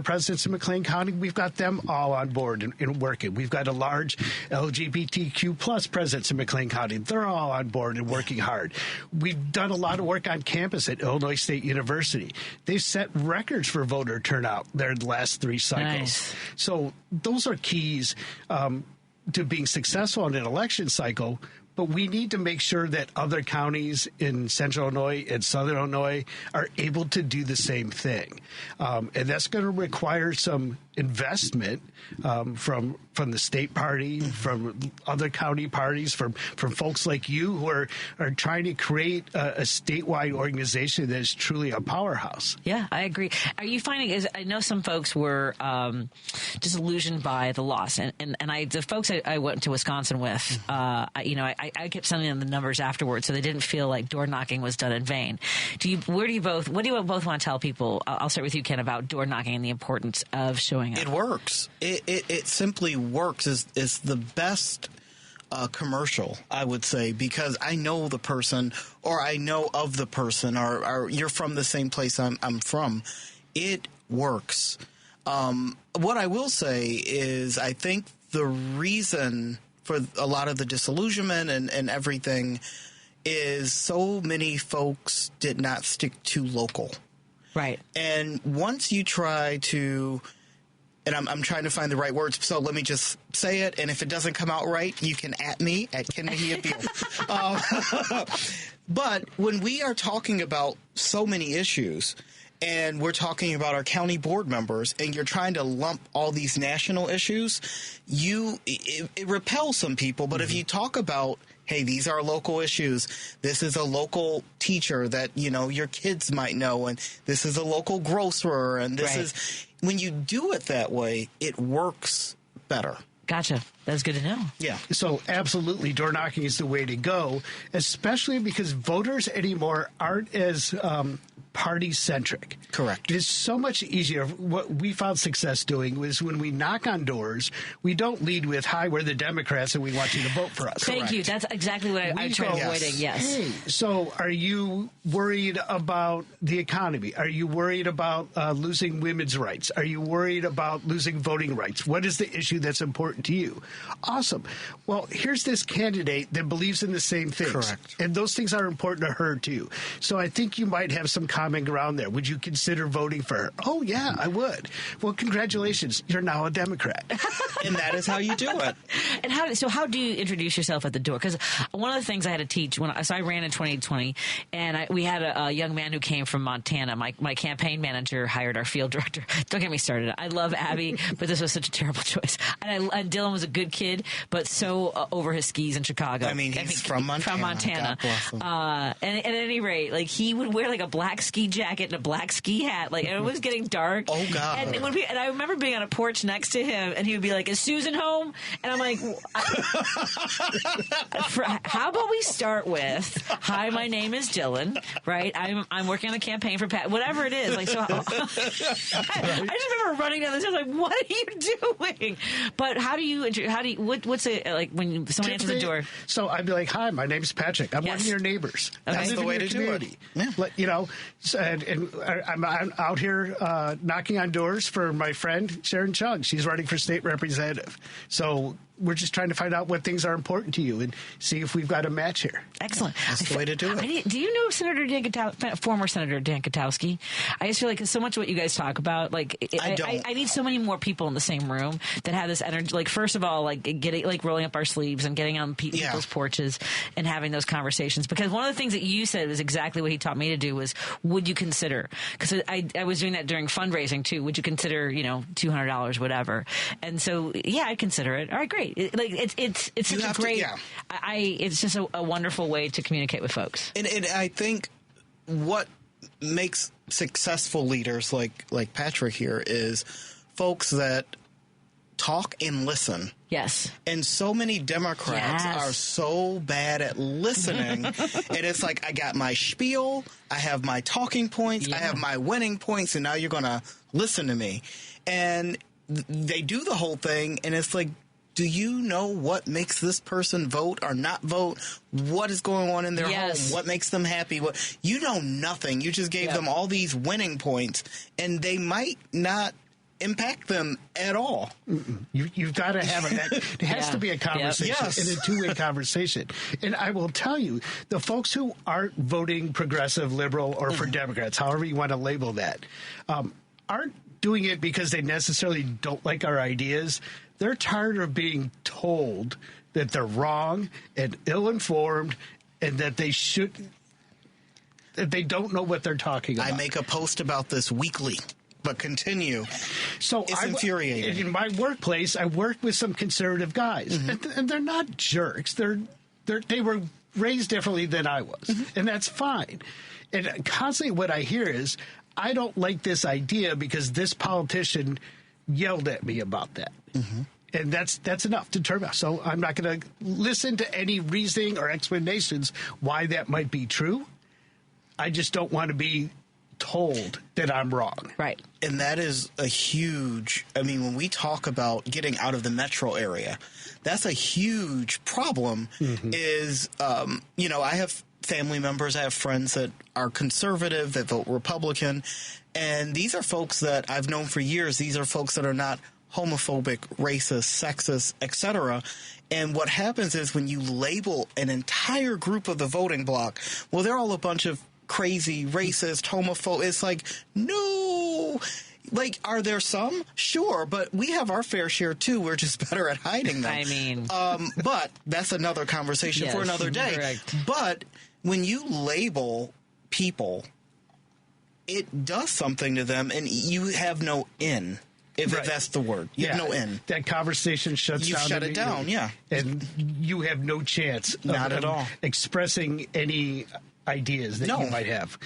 presence in McLean County. We've got them all on board and working. We've got a large LGBTQ plus presence in McLean County. They're all on board and working hard. We've done a lot of work on campus at Illinois State University. They've set records for voter turnout their last 3 cycles. Nice. So those are keys to being successful in an election cycle. But we need to make sure that other counties in central Illinois and southern Illinois are able to do the same thing. And that's going to require some investment from the state party, from other county parties, from folks like you who are trying to create a statewide organization that is truly a powerhouse. Yeah, I agree. Are you finding, I know some folks were disillusioned by the loss, and the folks I went to Wisconsin with, I kept sending them the numbers afterwards, so they didn't feel like door knocking was done in vain. What do you both want to tell people? I'll start with you, Ken, about door knocking and the importance of showing up. It works. It simply works. Is the best commercial, I would say, because I know the person, or I know of the person, or you're from the same place I'm from. It works. What I will say is I think the reason for a lot of the disillusionment and everything is so many folks did not stick to local. Right. And once you try to, and I'm trying to find the right words, so let me just say it, and if it doesn't come out right, you can at me, at Ken Mejia-Beal. But when we are talking about so many issues, and we're talking about our county board members, and you're trying to lump all these national issues, it repels some people. But if you talk about, hey, these are local issues, this is a local teacher that, your kids might know, and this is a local grocer, and this is, when you do it that way, it works better. Gotcha. That's good to know. Yeah. So absolutely, door knocking is the way to go, especially because voters anymore aren't as party-centric. Correct. It's so much easier. What we found success doing was when we knock on doors, we don't lead with, hi, we're the Democrats and we want you to vote for us. Thank you. That's exactly what I tried avoiding, yes. Hey, so are you worried about the economy? Are you worried about losing women's rights? Are you worried about losing voting rights? What is the issue that's important to you? Awesome. Well, here's this candidate that believes in the same things. Correct. And those things are important to her, too. So I think you might have some common ground there. Would you consider voting for her? Oh, yeah, I would. Well, congratulations. You're now a Democrat. And that is how you do it. And how do you introduce yourself at the door? Because one of the things I had to teach so I ran in 2020, and we had a young man who came from Montana. My campaign manager hired our field director. Don't get me started. I love Abby, but this was such a terrible choice. And Dylan was a good kid, but so over his skis in Chicago. I mean, he's from Montana. From Montana. God bless him. And at any rate, like, he would wear like a black ski jacket and a black ski hat. Like, and it was getting dark. Oh, God. And I remember being on a porch next to him, and he would be like, "Is Susan home?" And I'm like, how about we start with, "Hi, my name is Dylan," right? I'm working on a campaign for Pat, whatever it is. Like, so I just remember running down the stairs like, "What are you doing?" But what's it like when someone answers the door? So I'd be like, "Hi, my name's Patrick. I'm one of your neighbors." Okay. That's the way to do it. Yeah. You know, and I'm out here knocking on doors for my friend Sharon Chung. She's running for state representative. So we're just trying to find out what things are important to you and see if we've got a match here. Excellent. That's the way to do it. Do you know former Senator Dan Katowski? I just feel like so much of what you guys talk about, like, I need so many more people in the same room that have this energy. Like, first of all, like, getting, like, rolling up our sleeves and getting on people's porches and having those conversations. Because one of the things that you said was exactly what he taught me to do was, would you consider? Because I was doing that during fundraising too. Would you consider, $200, whatever? And so, yeah, I'd consider it. All right, great. It's such a great. It's just a wonderful way to communicate with folks. And I think what makes successful leaders like Patrick here is folks that talk and listen. Yes. And so many Democrats are so bad at listening. And it's like, I got my spiel, I have my talking points, I have my winning points, and now you're going to listen to me. And they do the whole thing, and it's like, do you know what makes this person vote or not vote? What is going on in their home? What makes them happy? You know nothing. You just gave them all these winning points, and they might not impact them at all. You've got to have it. It has to be a conversation and a two-way conversation. And I will tell you, the folks who aren't voting progressive, liberal, or for Democrats, however you want to label that, aren't doing it because they necessarily don't like our ideas. They're tired of being told that they're wrong and ill-informed and that they don't know what they're talking about. I make a post about this weekly, but continue. So it's infuriating. In my workplace, I work with some conservative guys, and they're not jerks. They were raised differently than I was, and that's fine. And constantly what I hear is, I don't like this idea because this politician yelled at me about that. And that's enough to turn me off. So I'm not going to listen to any reasoning or explanations why that might be true. I just don't want to be told that I'm wrong. Right. And that is a huge, when we talk about getting out of the metro area, that's a huge problem is, I have family members, I have friends that are conservative, that vote Republican, and these are folks that I've known for years. These are folks that are not homophobic, racist, sexist, etc. And what happens is when you label an entire group of the voting bloc, well, they're all a bunch of crazy, racist, homophobic. It's like, no. Like, are there some? Sure, but we have our fair share, too. We're just better at hiding them. But that's another conversation for another day. Correct. But when you label people, it does something to them, and you have no in. If that's the word. You have no in. That conversation shuts down. You shut it down, And you have no chance not at all expressing any ideas that you might have.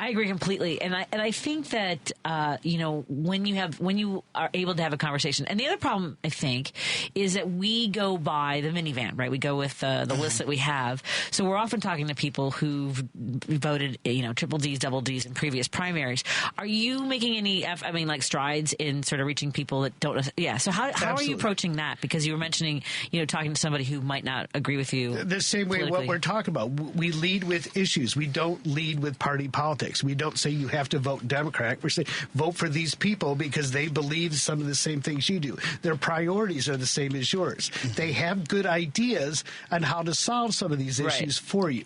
I agree completely, and I think that when you are able to have a conversation, and the other problem I think is that we go by the minivan, right? We go with the list that we have, so we're often talking to people who've voted, triple Ds, double Ds in previous primaries. Are you making any, strides in sort of reaching people that don't? Yeah. So how are you approaching that? Because you were mentioning, talking to somebody who might not agree with you. The same way what we're talking about. We lead with issues. We don't lead with party politics. We don't say you have to vote Democrat. We're saying vote for these people because they believe some of the same things you do. Their priorities are the same as yours. They have good ideas on how to solve some of these issues for you.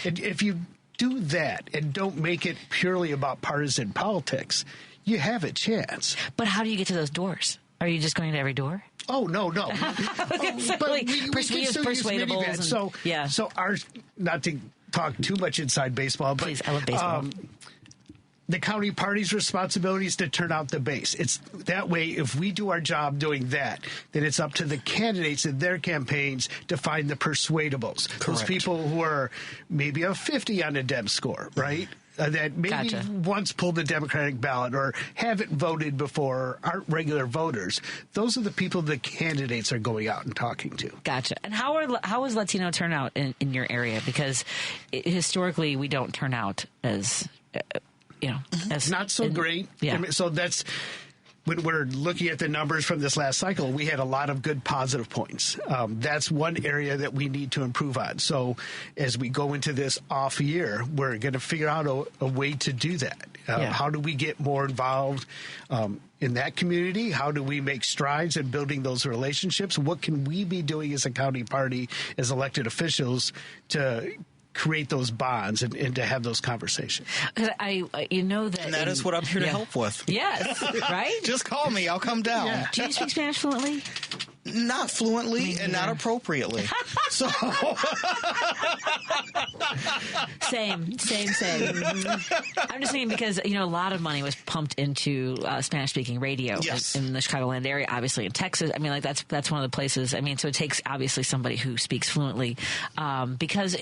And if you do that and don't make it purely about partisan politics, you have a chance. But how do you get to those doors? Are you just going to every door? Oh, no. But persuadables. So our, not to talk too much inside baseball, but please, I love baseball. The county party's responsibility is to turn out the base. It's that way. If we do our job doing that, then it's up to the candidates in their campaigns to find the persuadables. Correct. Those people who are maybe a 50 on a Dem score, right? That maybe once pulled the Democratic ballot or haven't voted before, aren't regular voters. Those are the people the candidates are going out and talking to. Gotcha. And how is Latino turnout in your area? Because historically, we don't turn out as, as not so great. Yeah. I mean, so that's when we're looking at the numbers from this last cycle, we had a lot of good positive points. That's one area that we need to improve on. So as we go into this off year, we're going to figure out a way to do that. How do we get more involved in that community? How do we make strides in building those relationships? What can we be doing as a county party, as elected officials, to create those bonds and to have those conversations? That and that is what I'm here to help with. Yes, right? Just call me. I'll come down. Yeah. Do you speak Spanish fluently? Not fluently and not appropriately. So Same. I'm just saying because, a lot of money was pumped into Spanish-speaking radio in the Chicagoland area, obviously in Texas. I mean, that's one of the places. I mean, so it takes obviously somebody who speaks fluently because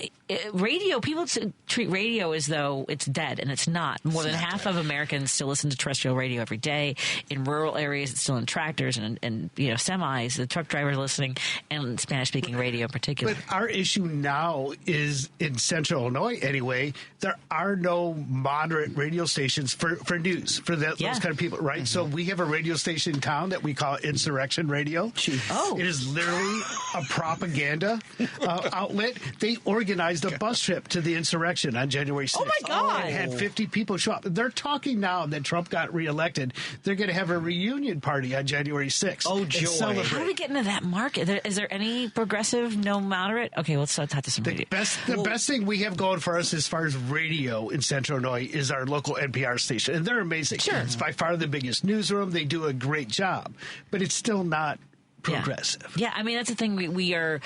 radio, people treat radio as though it's dead, and it's not. More than half of Americans still listen to terrestrial radio every day. In rural areas, it's still in tractors and semis. The truck drivers listening, and Spanish-speaking radio in particular. But our issue now is in Central Illinois, anyway. There are no moderate radio stations for news for those kind of people, right? Mm-hmm. So we have a radio station in town that we call Insurrection Radio. It is literally a propaganda outlet. They organized a bus trip to the insurrection on January 6th. Oh my God! And had 50 people show up. They're talking now that Trump got reelected. They're going to have a reunion party on January 6th. Oh, joy! How do we get into that market? Is there any progressive, no moderate? Okay, let's talk to some radio. The best thing we have going for us as far as radio in Central Illinois is our local NPR station, and they're amazing. Sure. It's by far the biggest newsroom. They do a great job, but it's still not progressive. Yeah, I mean, that's the thing. We are,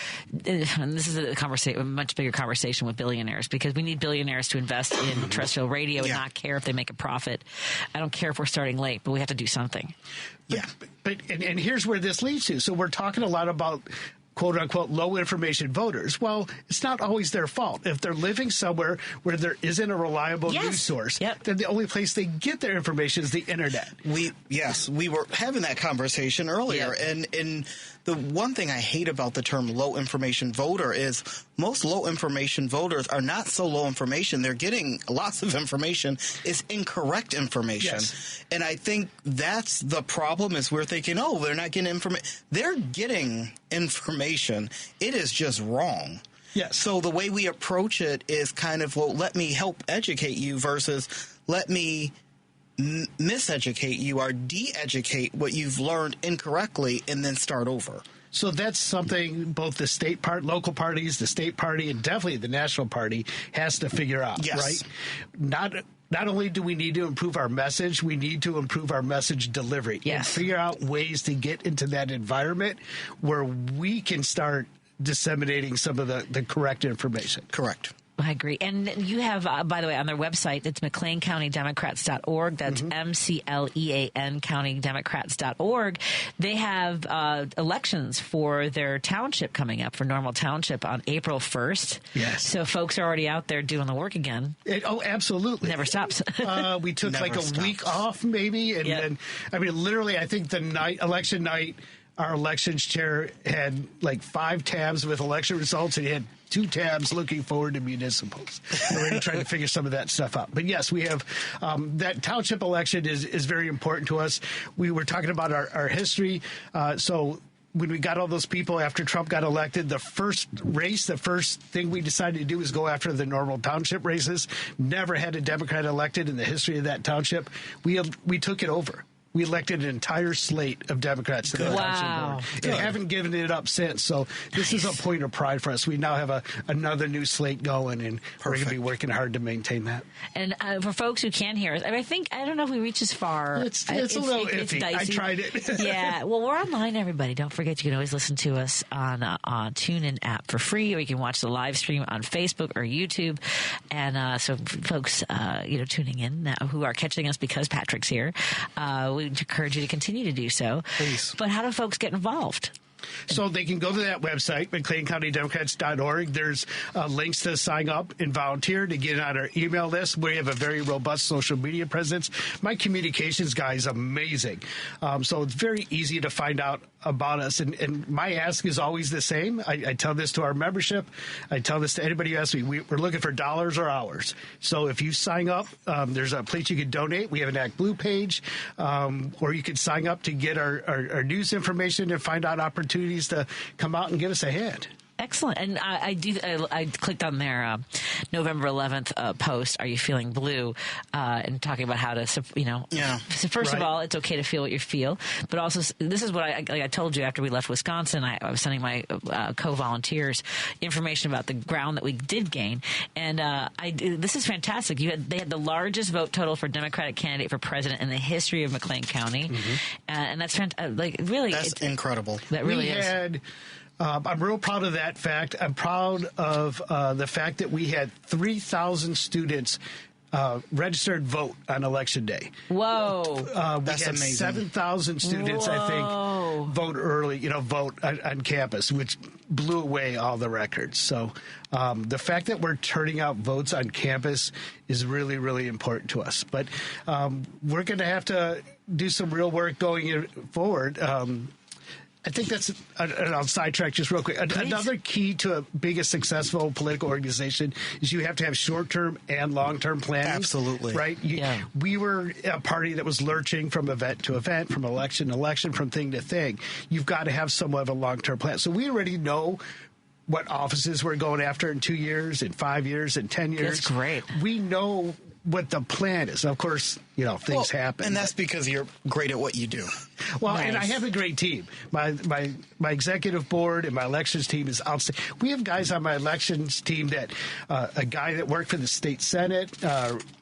and this is a much bigger conversation with billionaires, because we need billionaires to invest in terrestrial radio and not care if they make a profit. I don't care if we're starting late, but we have to do something. But here's where this leads to. So we're talking a lot about quote-unquote low-information voters. Well, it's not always their fault. If they're living somewhere where there isn't a reliable news source, then the only place they get their information is the Internet. We were having that conversation earlier, and the one thing I hate about the term low-information voter is most low-information voters are not so low information. They're getting lots of information. It's incorrect information. Yes. And I think that's the problem, is we're thinking, they're not getting information. They're getting information. It is just wrong. Yes. So the way we approach it is kind of, let me help educate you versus let me miseducate you or de-educate what you've learned incorrectly and then start over. So that's something both the local parties, the state party, and definitely the national party has to figure out, right? Not only do we need to improve our message, we need to improve our message delivery and figure out ways to get into that environment where we can start disseminating some of the correct information. Correct. I agree. And you have, by the way, on their website, it's McLeanCountyDemocrats.org. That's MCLEAN CountyDemocrats.org. They have elections for their township coming up, for Normal Township on April 1st. Yes. So folks are already out there doing the work again. Absolutely. Never stops. We took a week off maybe. And then, I mean, literally, I think election night, our elections chair had like 5 tabs with election results, and he had 2 tabs looking forward to municipals. We're trying to figure some of that stuff out. But yes, we have that township election is very important to us. We were talking about our history. So when we got all those people after Trump got elected, the first thing we decided to do was go after the normal township races. Never had a Democrat elected in the history of that township. We took it over. We elected an entire slate of Democrats to the township board and haven't given it up since. So this is a point of pride for us. We now have another new slate going, and we're going to be working hard to maintain that. And for folks who can hear us, I don't know if we reach as far. It's a little iffy. I tried it. Yeah. Well, we're online, everybody. Don't forget, you can always listen to us on TuneIn app for free, or you can watch the live stream on Facebook or YouTube. And so folks, tuning in now, who are catching us because Patrick's here, we encourage you to continue to do so. Please. But how do folks get involved? So they can go to that website, McLeanCountyDemocrats.org. There's links to sign up and volunteer to get on our email list. We have a very robust social media presence. My communications guy is amazing. So it's very easy to find out about us. And my ask is always the same. I tell this to our membership. I tell this to anybody who asks me. We're looking for dollars or hours. So if you sign up, there's a place you can donate. We have an Act Blue page, or you can sign up to get our news information and find out opportunities to come out and give us a hand. Excellent. And I clicked on their November 11th post, Are You Feeling Blue? And talking about how to, So first of all, it's okay to feel what you feel. But also, this is what I told you after we left Wisconsin. I was sending my co-volunteers information about the ground that we did gain. And this is fantastic. They had the largest vote total for Democratic candidate for president in the history of McLean County. And that's fantastic. That's incredible. That really is. I'm real proud of that fact. I'm proud of the fact that we had 3,000 students registered vote on Election Day. Whoa. That's amazing. 7,000 students, Whoa. I think, vote early, vote on campus, which blew away all the records. So the fact that we're turning out votes on campus is really, really important to us. But we're going to have to do some real work going forward. I think that's, and I'll sidetrack just real quick. Another key to being a successful political organization is you have to have short-term and long-term planning. Absolutely. Right? We were a party that was lurching from event to event, from election to election, from thing to thing. You've got to have somewhat of a long-term plan. So we already know what offices we're going after in 2 years, in 5 years, in 10 years. That's great. We know what the plan is. Of course, things happen. And that's because you're great at what you do. Well, nice. And I have a great team. My executive board and my elections team is outstanding. We have guys on my elections team that a guy that worked for the state senate,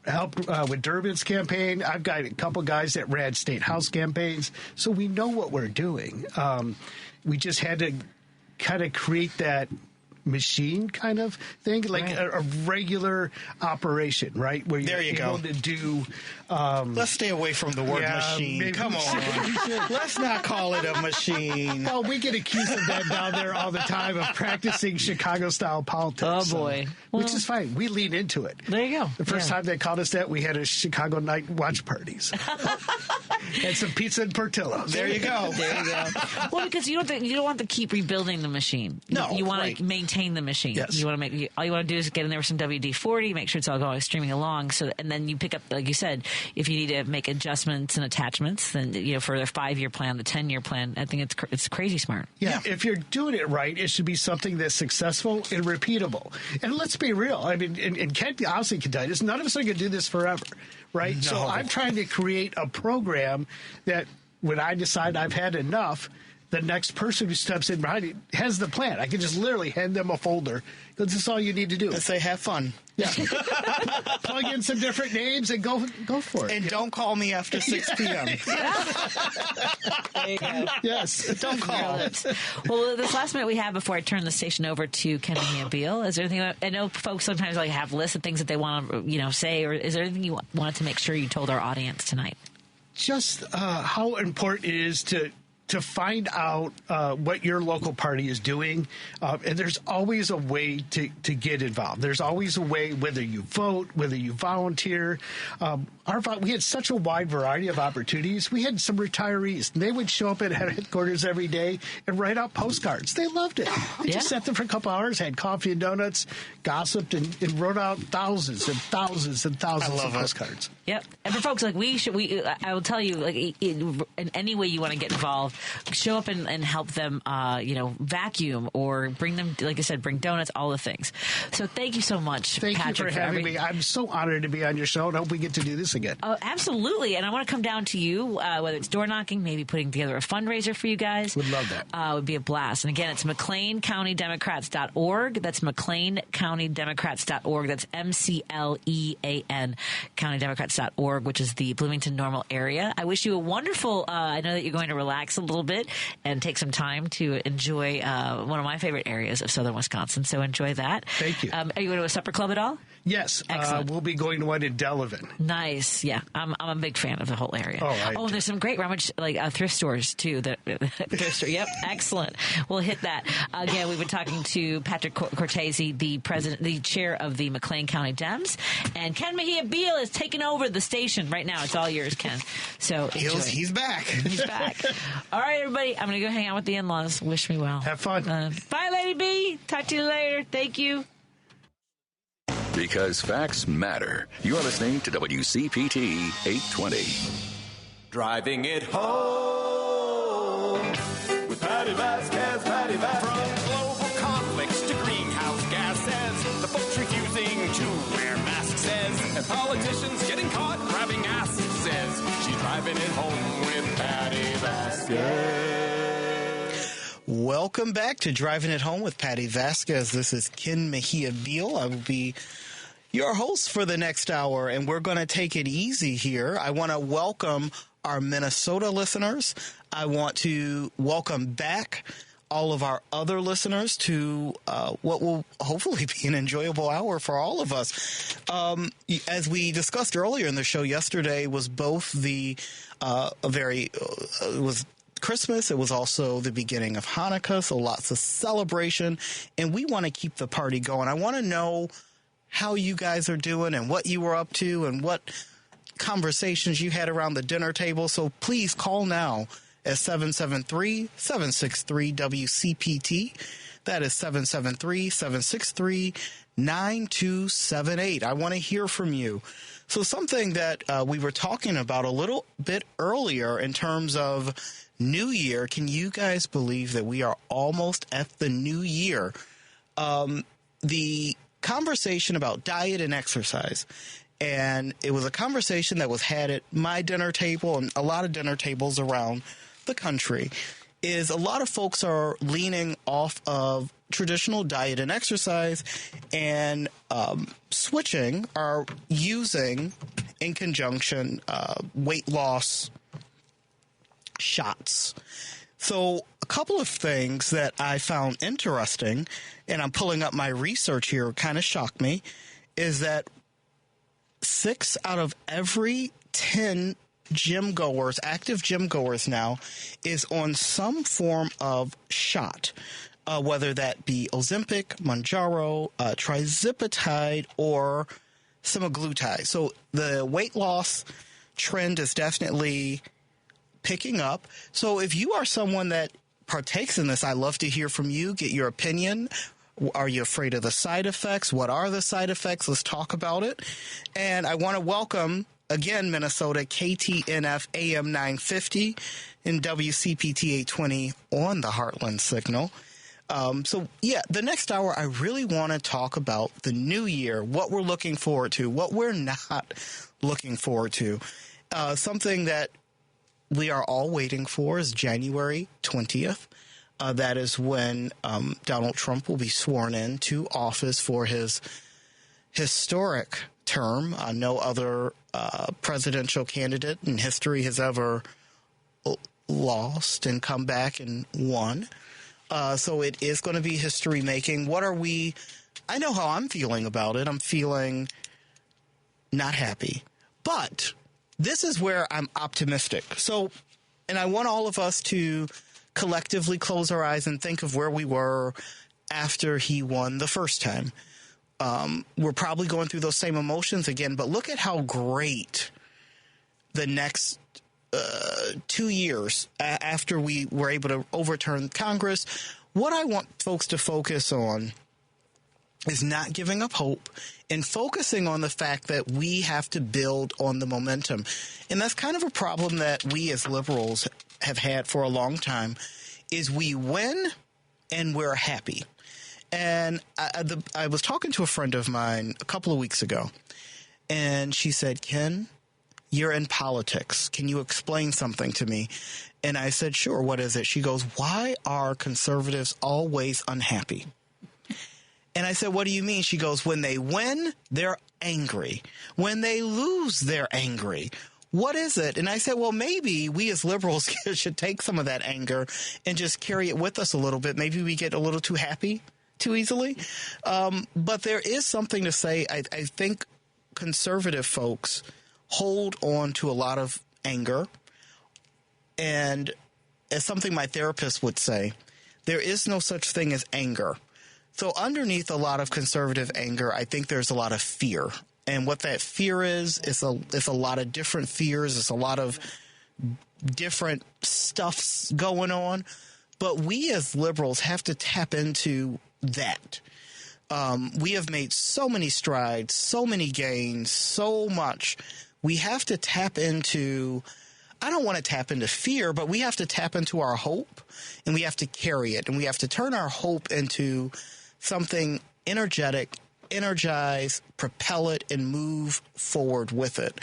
helped with Durbin's campaign. I've got a couple guys that ran state house campaigns. So we know what we're doing. We just had to kind of create that machine kind of thing, like a regular operation, right? Where you're able to do. Let's stay away from the word machine. Come on. Let's not call it a machine. Well, we get accused of that down there all the time, of practicing Chicago-style politics. Oh, boy. Which is fine. We lean into it. There you go. The first time they called us that, we had a Chicago night watch parties. And some pizza and Portillo's. There you go. There you go. Well, because you don't want to keep rebuilding the machine. No, you want to maintain the machine. Yes. You want to all you want to do is get in there with some WD-40, make sure it's all going streaming along. And then you pick up, like you said, if you need to make adjustments and attachments, then for the 5-year plan, the 10-year plan, I think it's crazy smart. Yeah, if you're doing it right, it should be something that's successful and repeatable. And let's be real. I mean, and Ken obviously can tell you this. None of us are going to do this forever, right? No. So I'm trying to create a program that when I decide I've had enough, the next person who steps in behind you has the plan. I can just literally hand them a folder because that's all you need to do. And say, have fun. Yeah. Plug in some different names and go for it. And don't call me after 6 p.m. There you go. Yes. Don't call. Well, this last minute we have before I turn the station over to Ken Mejia-Beal, is there anything, I know folks sometimes like have lists of things that they want to, say, or is there anything you wanted to make sure you told our audience tonight? Just how important it is to find out what your local party is doing. And there's always a way to get involved. There's always a way, whether you vote, whether you volunteer. We had such a wide variety of opportunities. We had some retirees. They would show up at headquarters every day and write out postcards. They loved it. They just sat there for a couple hours, had coffee and donuts, gossiped, and wrote out thousands and thousands and thousands of postcards. Yep. And for folks like I will tell you, like in any way you want to get involved, show up and help them, vacuum or bring them, like I said, bring donuts, all the things. So thank you so much, Patrick, Patrick, for having me. I'm so honored to be on your show, and I hope we get to do this again. Oh, absolutely. And I want to come down to you, whether it's door knocking, maybe putting together a fundraiser for you guys. Would love that. Would be a blast. And again, it's McLeanCountyDemocrats.org. That's McLeanCountyDemocrats.org. That's MCLEAN CountyDemocrats.org, which is the Bloomington Normal area. I wish you a wonderful, I know that you're going to relax a little bit and take some time to enjoy one of my favorite areas of southern Wisconsin. So enjoy that. Thank you. Are you going to a supper club at all? Yes. We'll be going to one in Delavan. Nice. Yeah. I'm a big fan of the whole area. Oh, there's some great rummage, thrift stores too. Thrift store. Yep. Excellent. We'll hit that. Again, we've been talking to Patrick Cortesi, the chair of the McLean County Dems, and Ken Mejia-Beal is taking over the station right now. It's all yours, Ken. So he's back. He's back. All right, everybody. I'm going to go hang out with the in-laws. Wish me well. Have fun. Bye, Lady B. Talk to you later. Thank you. Because facts matter. You're listening to WCPT 820. Driving it home with Patti Vasquez, Patti Vasquez. From global conflicts to greenhouse gases, the folks refusing to wear masks says, and politicians getting caught grabbing ass says, she's driving it home with Patti Vasquez. Welcome back to Driving It Home with Patti Vasquez. This is Ken Mejia-Beal. I will be your host for the next hour, and we're going to take it easy here. I want to welcome our Minnesota listeners. I want to welcome back all of our other listeners to what will hopefully be an enjoyable hour for all of us. As we discussed earlier in the show, yesterday was both it was Christmas. It was also the beginning of Hanukkah, so lots of celebration, and we want to keep the party going. I want to know how you guys are doing and what you were up to and what conversations you had around the dinner table. So please call now at 773-763-WCPT. That is 773-763-9278. I want to hear from you. So something that we were talking about a little bit earlier in terms of New Year. Can you guys believe that we are almost at the new year? The conversation about diet and exercise, and it was a conversation that was had at my dinner table and a lot of dinner tables around the country, is a lot of folks are leaning off of traditional diet and exercise and switching are using in conjunction weight loss shots. So a couple of things that I found interesting, and I'm pulling up my research here, kind of shocked me, is that 6 out of every 10 gym goers, active gym goers now, is on some form of shot, whether that be Ozempic, Mounjaro, trizipatide, or semaglutide. So the weight loss trend is definitely picking up. So if you are someone that partakes in this, I'd love to hear from you, get your opinion. Are you afraid of the side effects? What are the side effects? Let's talk about it. And I want to welcome, again, Minnesota, KTNF AM 950 and WCPT 820 on the Heartland Signal. The next hour, I really want to talk about the new year, what we're looking forward to, what we're not looking forward to. Something that we are all waiting for is January 20th. That is when Donald Trump will be sworn into office for his historic term. No other presidential candidate in history has ever lost and come back and won. So it is going to be history making. I know how I'm feeling about it. I'm feeling not happy. But this is where I'm optimistic. So, and I want all of us to collectively close our eyes and think of where we were after he won the first time. We're probably going through those same emotions again, but look at how great the next 2 years after we were able to overturn Congress. What I want folks to focus on is not giving up hope and focusing on the fact that we have to build on the momentum. And that's kind of a problem that we as liberals have had for a long time, is we win and we're happy. And I was talking to a friend of mine a couple of weeks ago, and she said, Ken, you're in politics. Can you explain something to me? And I said, sure, what is it? She goes, why are conservatives always unhappy? And I said, what do you mean? She goes, when they win, they're angry. When they lose, they're angry. What is it? And I said, well, maybe we as liberals should take some of that anger and just carry it with us a little bit. Maybe we get a little too happy too easily. But there is something to say. I think conservative folks hold on to a lot of anger. And as something my therapist would say, there is no such thing as anger. So underneath a lot of conservative anger, I think there's a lot of fear. And what that fear is a lot of different fears. It's a lot of different stuffs going on. But we as liberals have to tap into that. We have made so many strides, so many gains, so much. We have to tap into, I don't want to tap into fear, but we have to tap into our hope, and we have to carry it. And we have to turn our hope into something energetic, energize, propel it, and move forward with it.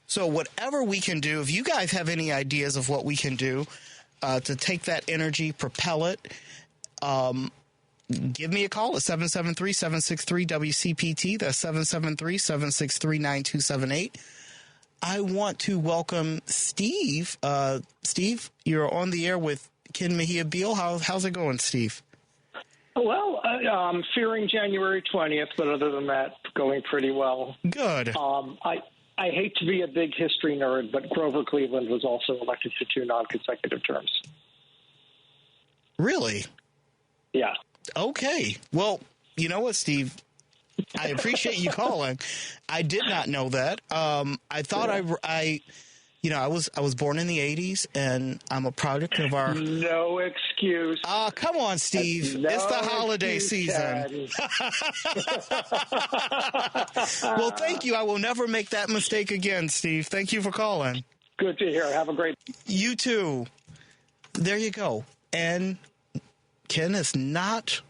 So whatever we can do, if you guys have any ideas of what we can do to take that energy, propel it, give me a call at 773-763-WCPT. That's 773-763-9278. I want to welcome Steve. Steve, you're on the air with Ken Mejia-Beal. How's it going, Steve? Well, I'm fearing January 20th, but other than that, going pretty well. Good. I hate to be a big history nerd, but Grover Cleveland was also elected to 2 non-consecutive terms. Really? Yeah. Okay. Well, you know what, Steve? I appreciate you calling. I did not know that. I thought I was born in the 80s, and I'm a product of our... No excuse. Come on, Steve. No, it's the holiday season. Well, thank you. I will never make that mistake again, Steve. Thank you for calling. Good to hear. Have a great... You too. There you go. And Ken does not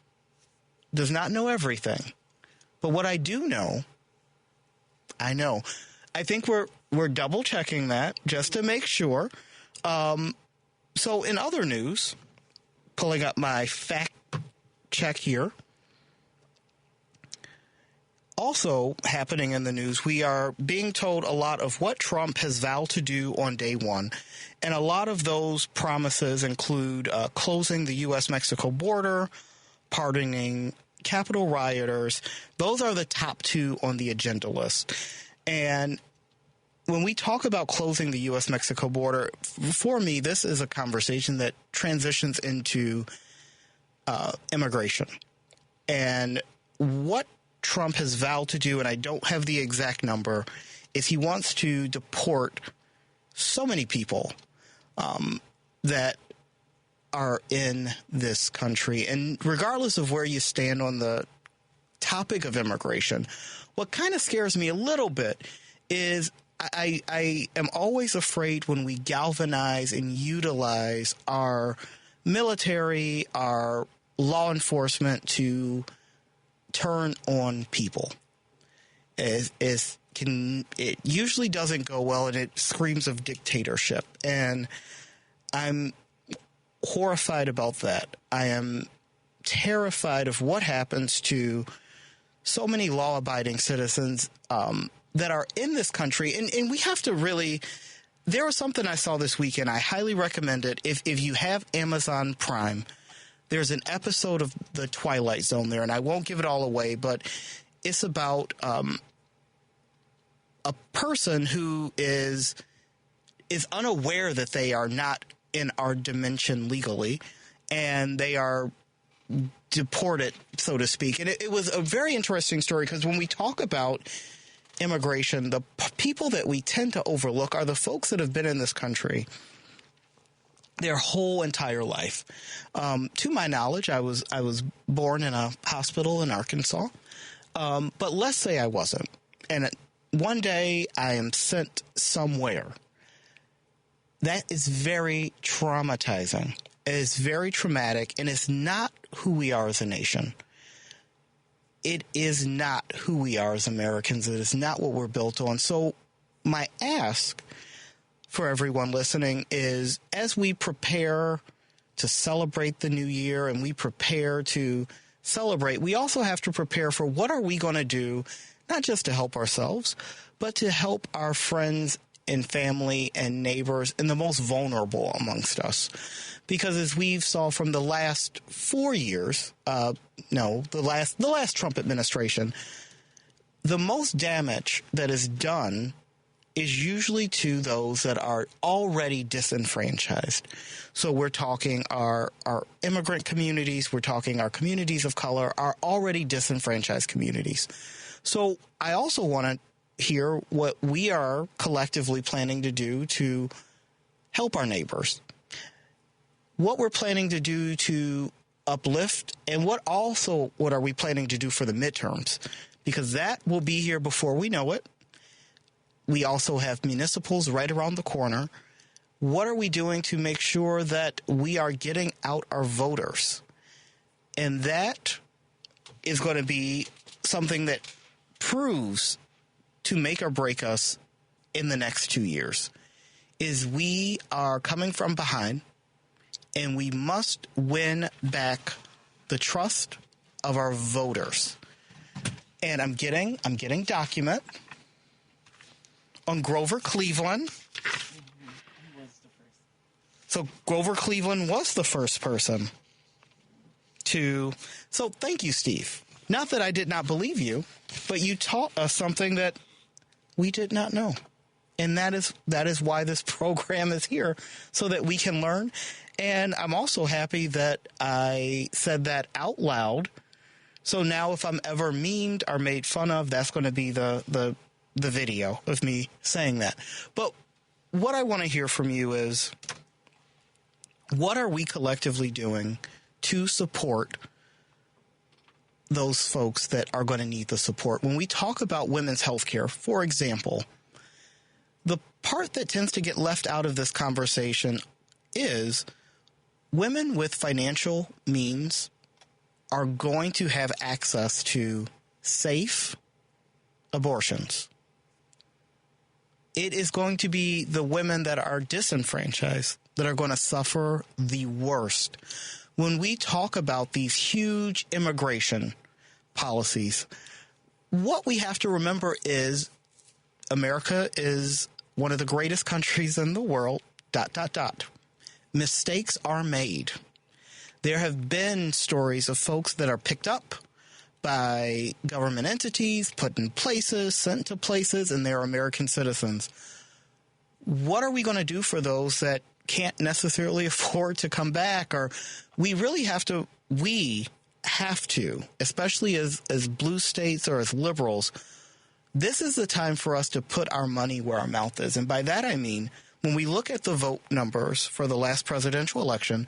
know everything. But what I do know, I know. I think we're double checking that just to make sure. So in other news, pulling up my fact check here. Also happening in the news, we are being told a lot of what Trump has vowed to do on day one. And a lot of those promises include closing the U.S.-Mexico border, pardoning Capitol rioters. Those are the top 2 on the agenda list. And when we talk about closing the U.S.-Mexico border, for me, this is a conversation that transitions into immigration. And what Trump has vowed to do, and I don't have the exact number, is he wants to deport so many people that are in this country. And regardless of where you stand on the topic of immigration, what kind of scares me a little bit is I am always afraid when we galvanize and utilize our military, our law enforcement to turn on people. As it usually doesn't go well, and it screams of dictatorship. And I'm horrified about that. I am terrified of what happens to so many law-abiding citizens that are in this country. And we have to really... There was something I saw this weekend. I highly recommend it. If you have Amazon Prime, there's an episode of The Twilight Zone there, and I won't give it all away, but it's about a person who is unaware that they are not in our dimension legally, and they are deported, so to speak. And it was a very interesting story, because when we talk about immigration, the people that we tend to overlook are the folks that have been in this country their whole entire life. To my knowledge, I was born in a hospital in Arkansas, but let's say I wasn't. And one day I am sent somewhere. That is very traumatizing. It is very traumatic, and it's not who we are as a nation. It is not who we are as Americans. It is not what we're built on. So my ask for everyone listening is, as we prepare to celebrate the new year and we prepare to celebrate, we also have to prepare for what are we going to do, not just to help ourselves, but to help our friends and family and neighbors and the most vulnerable amongst us. Because as we've saw from the last 4 years, the last Trump administration, the most damage that is done is usually to those that are already disenfranchised. So we're talking our immigrant communities, we're talking our communities of color, our already disenfranchised communities. So I also want to hear what we are collectively planning to do to help our neighbors, what we're planning to do to uplift, and what are we planning to do for the midterms, because that will be here before we know it. We also have municipals right around the corner. What are we doing to make sure that we are getting out our voters? And that is going to be something that proves to make or break us in the next 2 years, is we are coming from behind, and we must win back the trust of our voters. And I'm getting document on Grover Cleveland. So Grover Cleveland was the first person to... So thank you, Steve. Not that I did not believe you, but you taught us something that we did not know. And that is why this program is here, so that we can learn. And I'm also happy that I said that out loud. So now if I'm ever memed or made fun of, that's going to be the video of me saying that. But what I want to hear from you is, what are we collectively doing to support those folks that are going to need the support? When we talk about women's health care, for example, the part that tends to get left out of this conversation is women with financial means are going to have access to safe abortions. It is going to be the women that are disenfranchised that are going to suffer the worst. When we talk about these huge immigration policies, what we have to remember is America is one of the greatest countries in the world, ... Mistakes are made. There have been stories of folks that are picked up by government entities, put in places, sent to places, and they're American citizens. What are we going to do for those that can't necessarily afford to come back? Or we have to, especially as blue states or as liberals, this is the time for us to put our money where our mouth is. And by that I mean, when we look at the vote numbers for the last presidential election,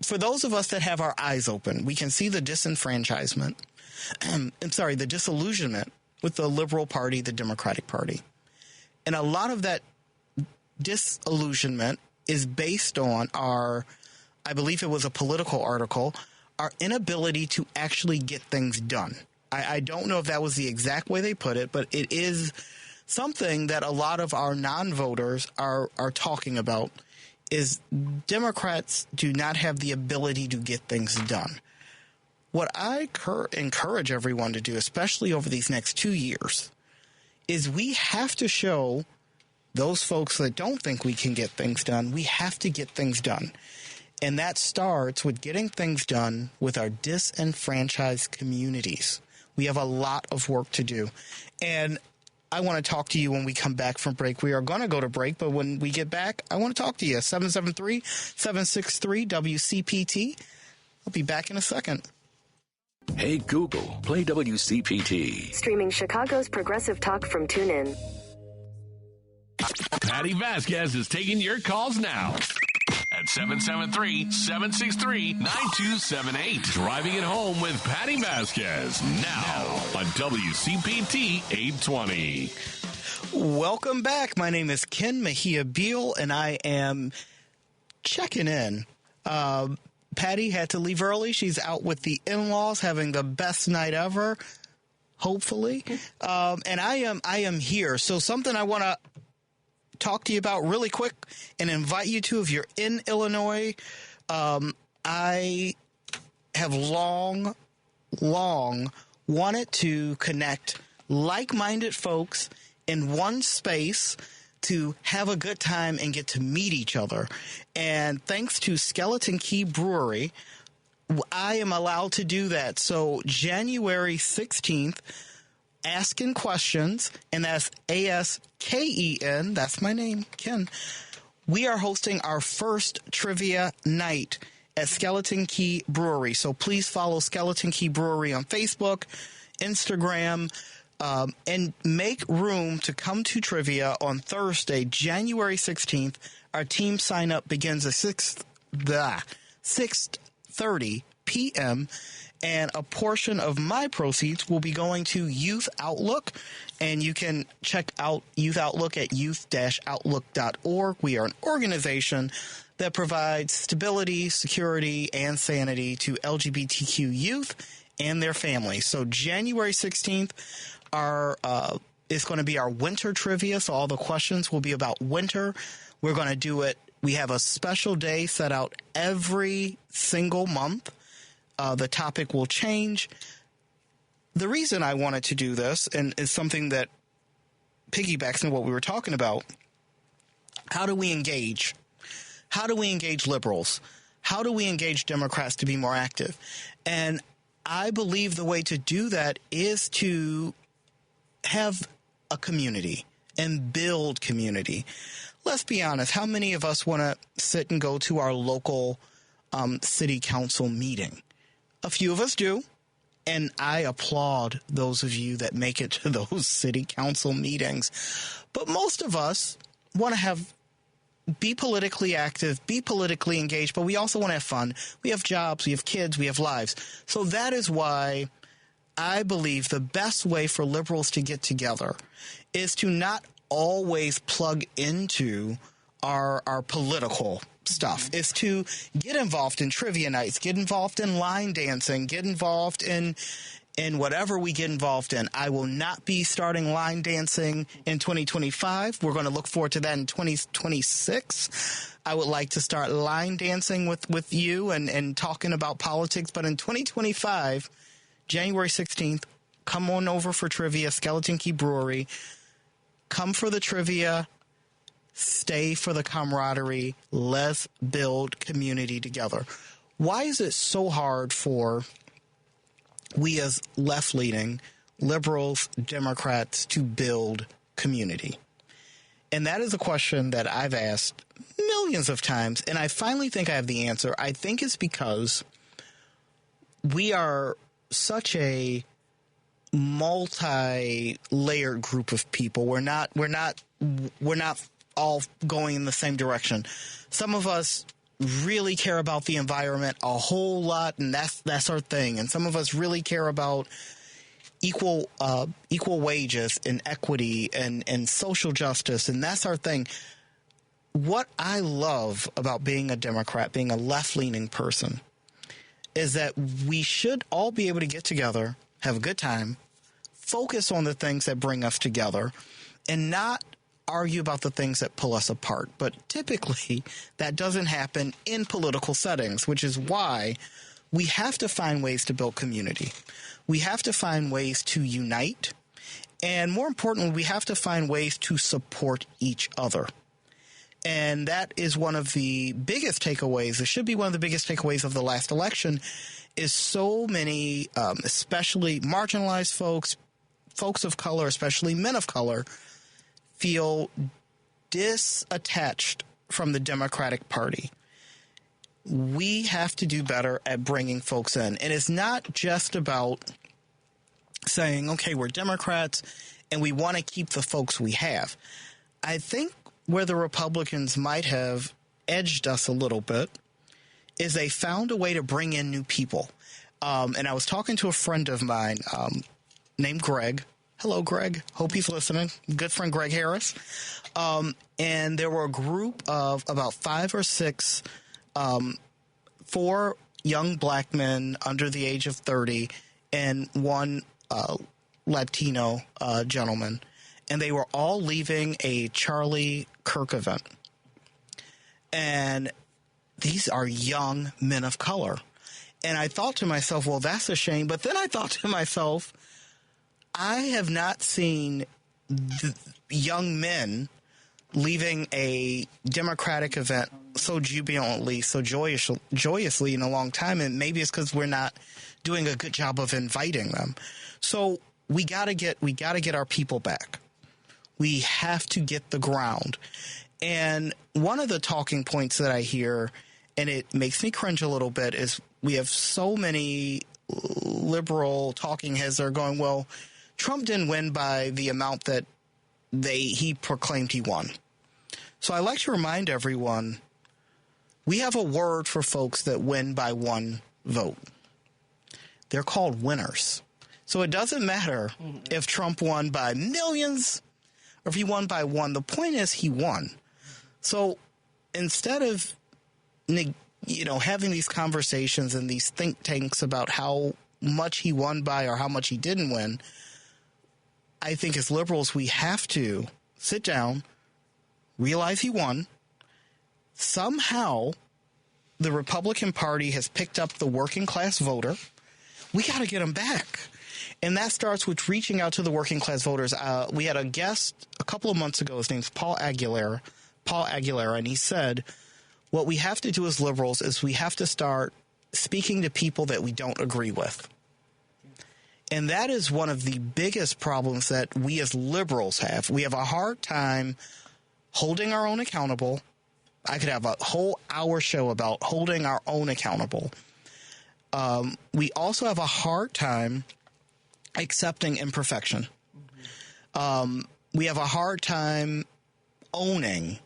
for those of us that have our eyes open, we can see the disenfranchisement, the disillusionment with the Liberal Party, the Democratic Party. And a lot of that disillusionment is based on I believe it was a Political article, our inability to actually get things done. I don't know if that was the exact way they put it, but it is something that a lot of our non-voters are talking about, is Democrats do not have the ability to get things done. What I encourage everyone to do, especially over these next 2 years, is we have to show those folks that don't think we can get things done, we have to get things done. And that starts with getting things done with our disenfranchised communities. We have a lot of work to do. And I want to talk to you when we come back from break. We are going to go to break, but when we get back, I want to talk to you. 773-763-WCPT. I'll be back in a second. Hey, Google, play WCPT. Streaming Chicago's progressive talk from TuneIn. Patti Vasquez is taking your calls now at 773-763-9278. Driving it home with Patti Vasquez now on WCPT 820. Welcome back. My name is Ken Mejia-Beal, and I am checking in. Patti had to leave early. She's out with the in-laws, having the best night ever, hopefully. And I am here. So something I want to talk to you about really quick and invite you to, if you're in Illinois. I have long wanted to connect like-minded folks in one space to have a good time and get to meet each other. And thanks to Skeleton Key Brewery, I am allowed to do that. So January 16th, Asking Questions, and that's ASKEN, that's my name, Ken. We are hosting our first trivia night at Skeleton Key Brewery. So please follow Skeleton Key Brewery on Facebook, Instagram, and make room to come to trivia on Thursday, January 16th. Our team sign up begins at 6:30 p.m., and a portion of my proceeds will be going to Youth Outlook, and you can check out Youth Outlook at youth-outlook.org. We are an organization that provides stability, security, and sanity to LGBTQ youth and their families. So January 16th, is going to be our winter trivia, so all the questions will be about winter. We're going to do it. We have a special day set out every single month. The topic will change. The reason I wanted to do this, and is something that piggybacks on what we were talking about, how do we engage? How do we engage liberals? How do we engage Democrats to be more active? And I believe the way to do that is to have a community and build community. Let's be honest. How many of us want to sit and go to our local city council meeting? A few of us do, and I applaud those of you that make it to those city council meetings. But most of us want to be politically active, be politically engaged, but we also want to have fun. We have jobs, we have kids, we have lives. So that is why I believe the best way for liberals to get together is to not always plug into our political stuff. Is to get involved in trivia nights, get involved in line dancing, get involved in whatever we get involved in. I will not be starting line dancing in 2025. We're going to look forward to that in 2026. I would like to start line dancing with you and talking about politics. But in 2025, January 16th, come on over for trivia, Skeleton Key Brewery. Come for the trivia. Stay for the camaraderie. Let's build community together. Why is it so hard for we as left-leaning liberals, Democrats to build community? And that is a question that I've asked millions of times, and I finally think I have the answer. I think it's because we are such a multi-layered group of people. We're not all going in the same direction. Some of us really care about the environment a whole lot, and that's our thing. And some of us really care about equal wages and equity and social justice, and that's our thing. What I love about being a Democrat, being a left-leaning person, is that we should all be able to get together have a good time, focus on the things that bring us together, and not argue about the things that pull us apart. But typically, that doesn't happen in political settings, which is why we have to find ways to build community. We have to find ways to unite. And more importantly, we have to find ways to support each other. And that is one of the biggest takeaways. It should be one of the biggest takeaways of the last election, is so many, especially marginalized folks of color, especially men of color, feel disattached from the Democratic Party. We have to do better at bringing folks in. And it's not just about saying, okay, we're Democrats and we want to keep the folks we have. I think where the Republicans might have edged us a little bit is they found a way to bring in new people. And I was talking to a friend of mine named Greg. Hello, Greg. Hope he's listening. Good friend Greg Harris. And there were a group of about 5 or 6, 4 young black men under the age of 30 and 1 Latino gentleman. And they were all leaving a Charlie Kirk event. And these are young men of color. And I thought to myself, well, that's a shame. But then I thought to myself, I have not seen young men leaving a Democratic event so jubilantly, so joyously in a long time. And maybe it's because we're not doing a good job of inviting them. So we gotta get our people back. We have to get the ground. And one of the talking points that I hear, and it makes me cringe a little bit, is we have so many liberal talking heads that are going, well, Trump didn't win by the amount that he proclaimed he won. So I like to remind everyone, we have a word for folks that win by 1 vote. They're called winners. So it doesn't matter if Trump won by millions or if he won by 1. The point is he won. So instead of having these conversations and these think tanks about how much he won by or how much he didn't win, I think as liberals, we have to sit down, realize he won. Somehow, the Republican Party has picked up the working class voter. We got to get him back. And that starts with reaching out to the working class voters. We had a guest a couple of months ago. His name's Paul Aguilera, and he said, what we have to do as liberals is we have to start speaking to people that we don't agree with. And that is one of the biggest problems that we as liberals have. We have a hard time holding our own accountable. I could have a whole hour show about holding our own accountable. We also have a hard time accepting imperfection. We have a hard time owning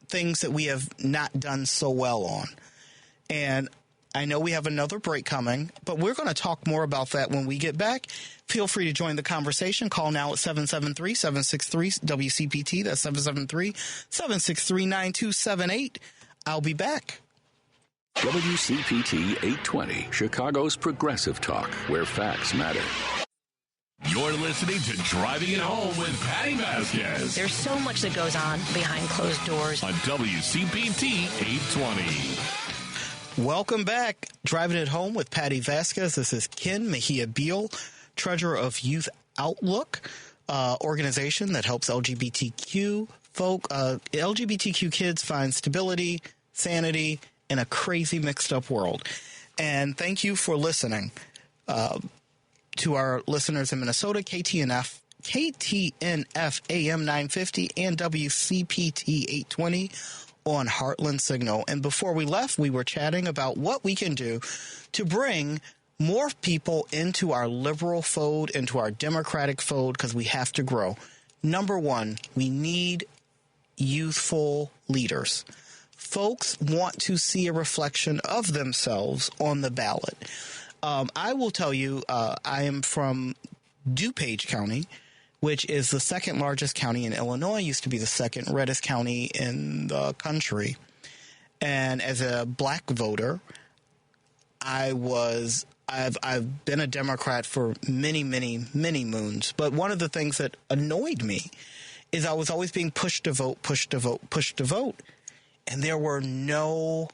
things that we have not done so well on. And I know we have another break coming, but we're going to talk more about that when we get back. Feel free to join the conversation. Call now at 773-763-WCPT. That's 773-763-9278. I'll be back. WCPT 820, Chicago's progressive talk, where facts matter. You're listening to Driving It Home with Patti Vasquez. There's so much that goes on behind closed doors. On WCPT 820. Welcome back. Driving It Home with Patti Vasquez. This is Ken Mejia-Beal, treasurer of Youth Outlook, organization that helps LGBTQ kids find stability, sanity, in a crazy mixed up world. And thank you for listening. To our listeners in Minnesota, KTNF AM 950 and WCPT 820 on Heartland Signal. And before we left, we were chatting about what we can do to bring more people into our liberal fold, into our Democratic fold, because we have to grow. Number one, we need youthful leaders. Folks want to see a reflection of themselves on the ballot. I will tell you, I am from DuPage County, which is the second largest county in Illinois, used to be the second reddest county in the country. And as a black voter, I was I've been a Democrat for many, many, many moons. But one of the things that annoyed me is I was always being pushed to vote, pushed to vote, pushed to vote. And there were no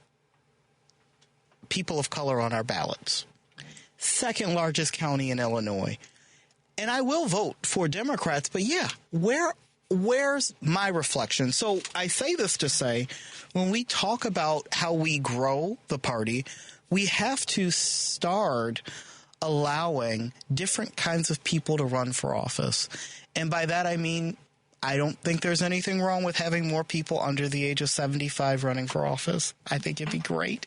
people of color on our ballots. Second largest county in Illinois. And I will vote for Democrats, but yeah, where's my reflection? So I say this to say, when we talk about how we grow the party, we have to start allowing different kinds of people to run for office. And by that, I mean, I don't think there's anything wrong with having more people under the age of 75 running for office. I think it'd be great.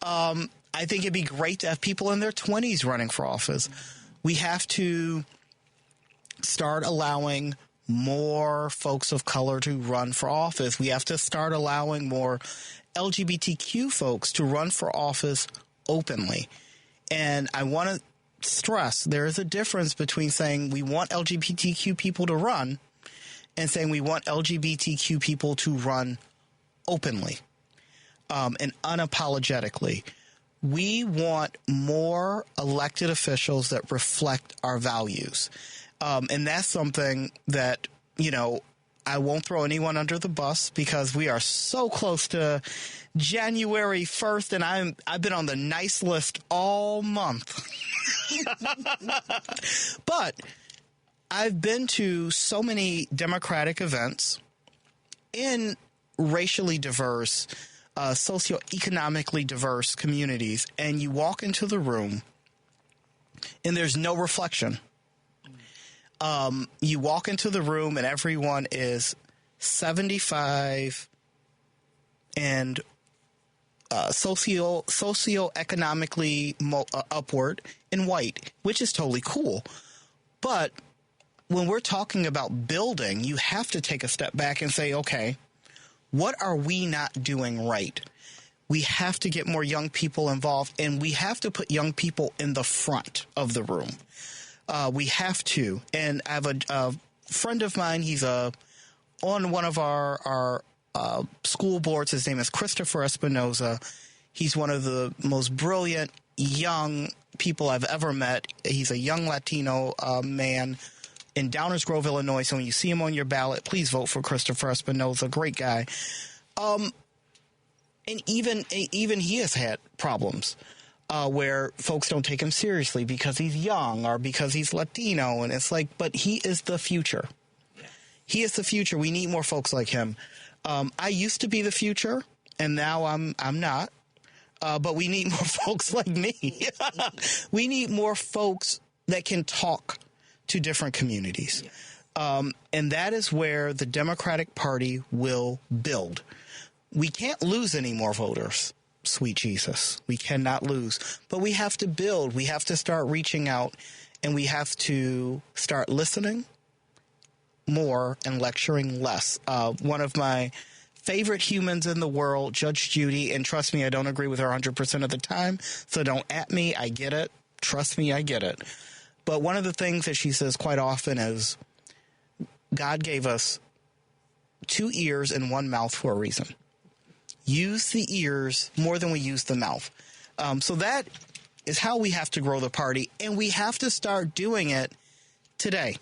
I think it'd be great to have people in their 20s running for office. We have to start allowing more folks of color to run for office. We have to start allowing more LGBTQ folks to run for office openly. And I want to stress there is a difference between saying we want LGBTQ people to run and saying we want LGBTQ people to run openly and unapologetically. We want more elected officials that reflect our values. And that's something that, you know, I won't throw anyone under the bus because we are so close to January 1st, and I've been on the nice list all month. But I've been to so many Democratic events in racially diverse, socioeconomically diverse communities, and you walk into the room and there's no reflection. You walk into the room and everyone is 75 and socioeconomically upward and white, which is totally cool. But when we're talking about building, you have to take a step back and say, okay, what are we not doing right? We have to get more young people involved, and we have to put young people in the front of the room. We have to. And I have a friend of mine. He's on one of our school boards. His name is Christopher Espinoza. He's one of the most brilliant young people I've ever met. He's a young Latino man in Downers Grove, Illinois. So when you see him on your ballot, please vote for Christopher Espinoza. Great guy. And even he has had problems where folks don't take him seriously because he's young or because he's Latino. And it's like, but he is the future. He is the future. We need more folks like him. I used to be the future, and now I'm not. But we need more folks like me. We need more folks that can talk to different communities. And that is where the Democratic Party will build. We can't lose any more voters, sweet Jesus. We cannot lose. But we have to build. We have to start reaching out, and we have to start listening more and lecturing less. One of my favorite humans in the world, Judge Judy, and trust me, I don't agree with her 100% of the time, so don't at me. I get it. Trust me, I get it. But one of the things that she says quite often is God gave us 2 ears and 1 mouth for a reason. Use the ears more than we use the mouth. So that is how we have to grow the party, and we have to start doing it today.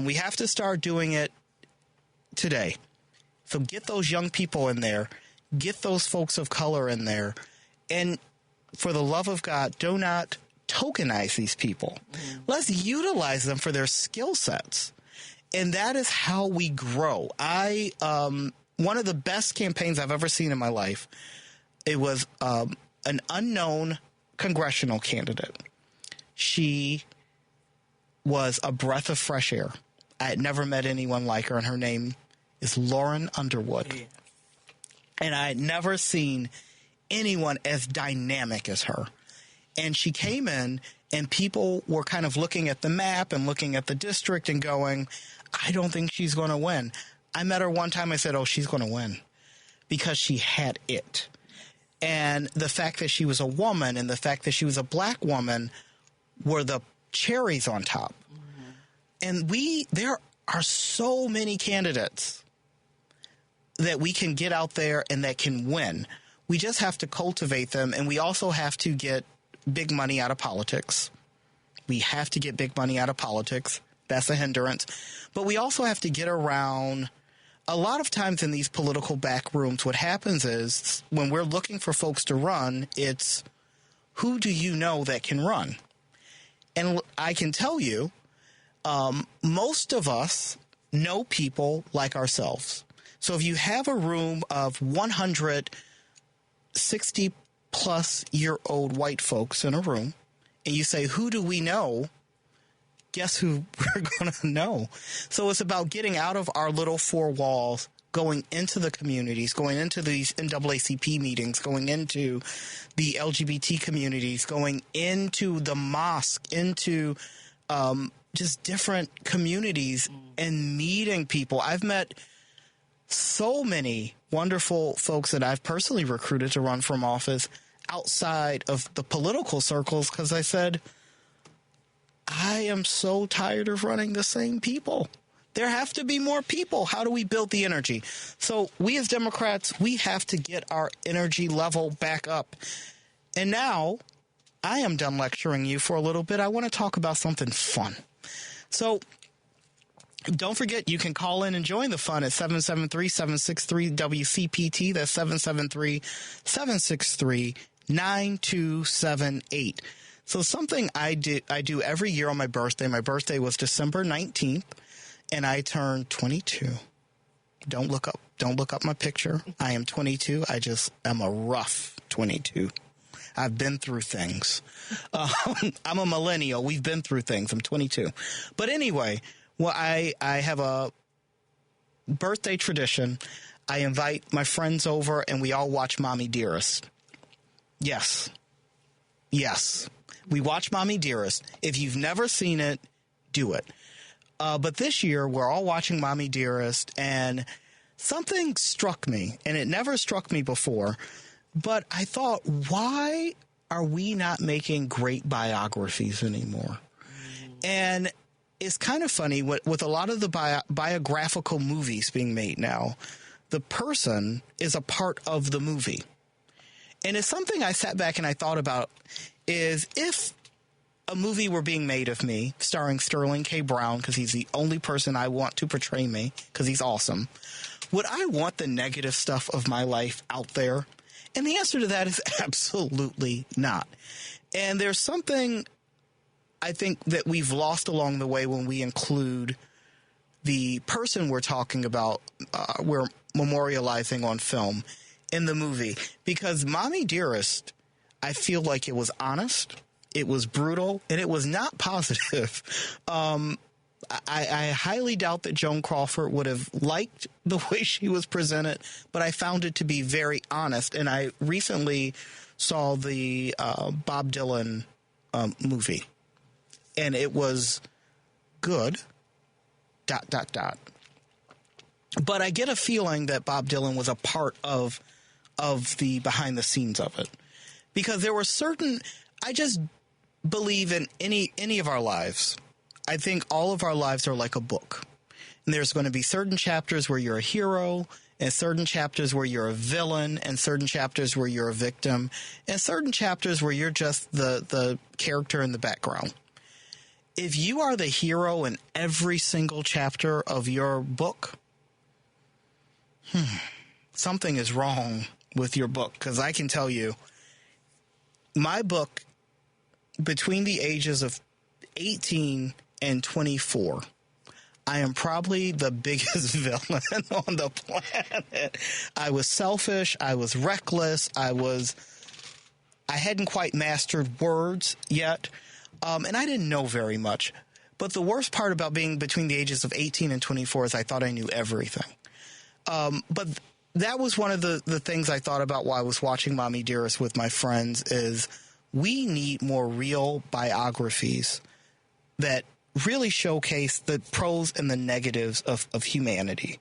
We have to start doing it today. So get those young people in there. Get those folks of color in there. And for the love of God, do not tokenize these people. Let's utilize them for their skill sets. And that is how we grow. One of the best campaigns I've ever seen in my life, it was an unknown congressional candidate. She was a breath of fresh air. I had never met anyone like her, and her name is Lauren Underwood. Yeah. And I had never seen anyone as dynamic as her. And she came in, and people were kind of looking at the map and looking at the district and going, I don't think she's going to win. I met her one time. I said, oh, she's going to win because she had it. And the fact that she was a woman and the fact that she was a black woman were the cherries on top. And there are so many candidates that we can get out there and that can win. We just have to cultivate them, and we also have to get big money out of politics. We have to get big money out of politics. That's a hindrance. But we also have to get around. A lot of times in these political back rooms, what happens is when we're looking for folks to run, it's who do you know that can run? And I can tell you, most of us know people like ourselves. So if you have a room of 160-plus-year-old white folks in a room, and you say, who do we know? Guess who we're going to know? So it's about getting out of our little four walls, going into the communities, going into these NAACP meetings, going into the LGBT communities, going into the mosque, into just different communities and meeting people. I've met so many wonderful folks that I've personally recruited to run from office outside of the political circles because I said, I am so tired of running the same people. There have to be more people. How do we build the energy? So we as Democrats, we have to get our energy level back up. And now I am done lecturing you for a little bit. I want to talk about something fun. So don't forget, you can call in and join the fun at 773-763-WCPT. That's 773-763-9278. So something I do every year on my birthday. My birthday was December 19th, and I turned 22. Don't look up my picture. I am 22. I'm a rough 22. I've been through things. I'm a millennial. We've been through things. I'm 22. But anyway, well, I have a birthday tradition. I invite my friends over, and we all watch Mommy Dearest. Yes. We watch Mommy Dearest. If you've never seen it, do it. But this year, we're all watching Mommy Dearest, and something struck me, and it never struck me before. But I thought, why are we not making great biographies anymore? And it's kind of funny with a lot of the biographical movies being made now, the person is a part of the movie. And it's something I sat back and I thought about is if a movie were being made of me starring Sterling K. Brown, because he's the only person I want to portray me because he's awesome, would I want the negative stuff of my life out there? And the answer to that is absolutely not. And there's something I think that we've lost along the way when we include the person we're talking about, we're memorializing on film in the movie. Because Mommy Dearest, I feel like it was honest, it was brutal, and it was not positive. I highly doubt that Joan Crawford would have liked the way she was presented, but I found it to be very honest. And I recently saw the Bob Dylan movie, and it was good, ... But I get a feeling that Bob Dylan was a part of the behind the scenes of it, because there were certain, I just believe in any of our lives. I think all of our lives are like a book. And there's going to be certain chapters where you're a hero, and certain chapters where you're a villain, and certain chapters where you're a victim, and certain chapters where you're just the character in the background. If you are the hero in every single chapter of your book, something is wrong with your book. Because I can tell you, my book, between the ages of 18 and 24, I am probably the biggest villain on the planet. I was selfish. I was reckless. I hadn't quite mastered words yet. And I didn't know very much. But the worst part about being between the ages of 18 and 24 is I thought I knew everything. But that was one of the things I thought about while I was watching Mommy Dearest with my friends is we need more real biographies that really showcase the pros and the negatives of humanity.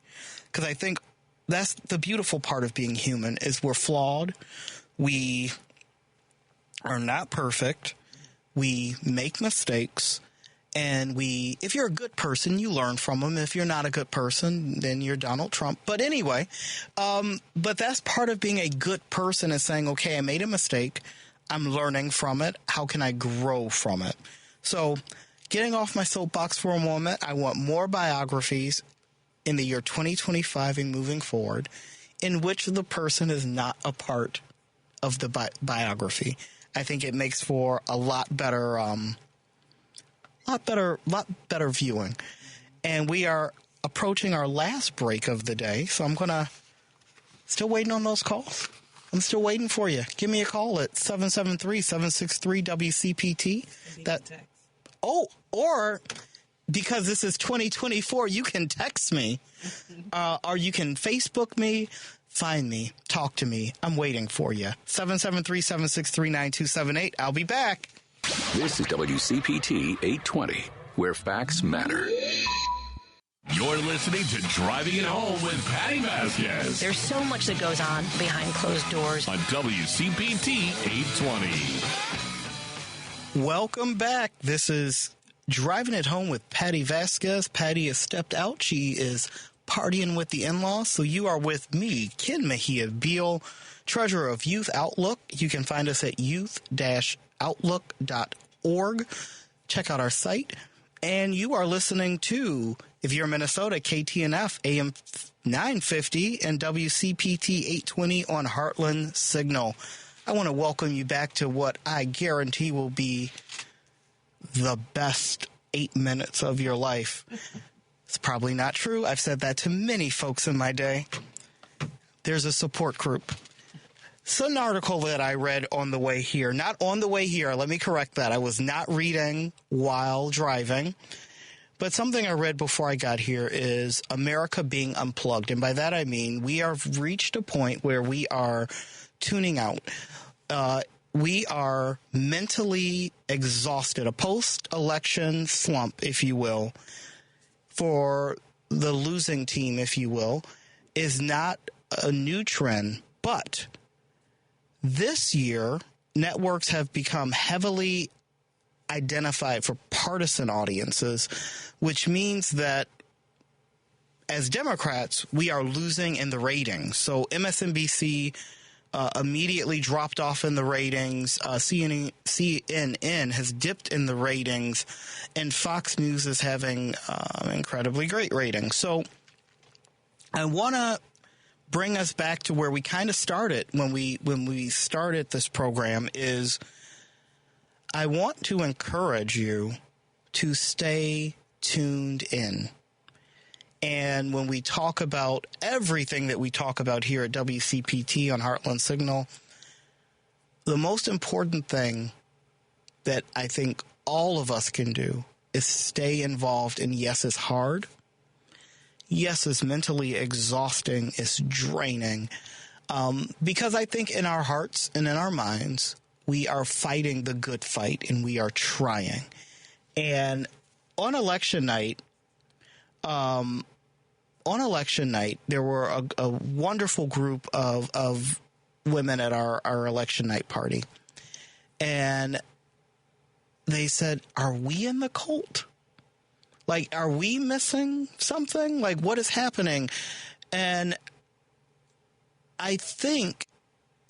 Because I think that's the beautiful part of being human is we're flawed. We are not perfect. We make mistakes. And if you're a good person, you learn from them. If you're not a good person, then you're Donald Trump. But anyway, but that's part of being a good person is saying, okay, I made a mistake. I'm learning from it? How can I grow from it? So getting off my soapbox for a moment, I want more biographies in the year 2025 and moving forward in which the person is not a part of the biography. I think it makes for a lot better viewing. And we are approaching our last break of the day, so I'm still waiting on those calls. I'm still waiting for you. Give me a call at 773-763-WCPT. Or because this is 2024, you can text me, or you can Facebook me, find me, talk to me. I'm waiting for you. 773-763-9278. I'll be back. This is WCPT 820, where facts matter. You're listening to Driving It Home with Patti Vasquez. There's so much that goes on behind closed doors. On WCPT 820. Welcome back. This is Driving It Home with Patti Vasquez. Patti has stepped out. She is partying with the in-laws. So you are with me, Ken Mejia-Beal, treasurer of Youth Outlook. You can find us at youth-outlook.org. Check out our site. And you are listening to, if you're in Minnesota, KTNF AM 950 and WCPT 820 on Heartland Signal. I want to welcome you back to what I guarantee will be the best 8 minutes of your life. It's probably not true. I've said that to many folks in my day. There's a support group. It's an article that I read on the way here. Not on the way here. Let me correct that. I was not reading while driving. But something I read before I got here is America being unplugged. And by that I mean we have reached a point where we are tuning out. We are mentally exhausted, a post-election slump, if you will, for the losing team, if you will, is not a new trend. But this year, networks have become heavily identified for partisan audiences, which means that as Democrats, we are losing in the ratings. So MSNBC immediately dropped off in the ratings. CNN has dipped in the ratings, and Fox News is having incredibly great ratings. So I want to bring us back to where we kind of started when we started this program. Is I want to encourage you to stay tuned in. And when we talk about everything that we talk about here at WCPT on Heartland Signal, the most important thing that I think all of us can do is stay involved. And yes, it's hard. Yes, it's mentally exhausting. It's draining. Because I think in our hearts and in our minds, we are fighting the good fight and we are trying. And on election night, there were a wonderful group of women at our election night party. And they said, are we in the cult? Like, are we missing something? Like, what is happening? And I think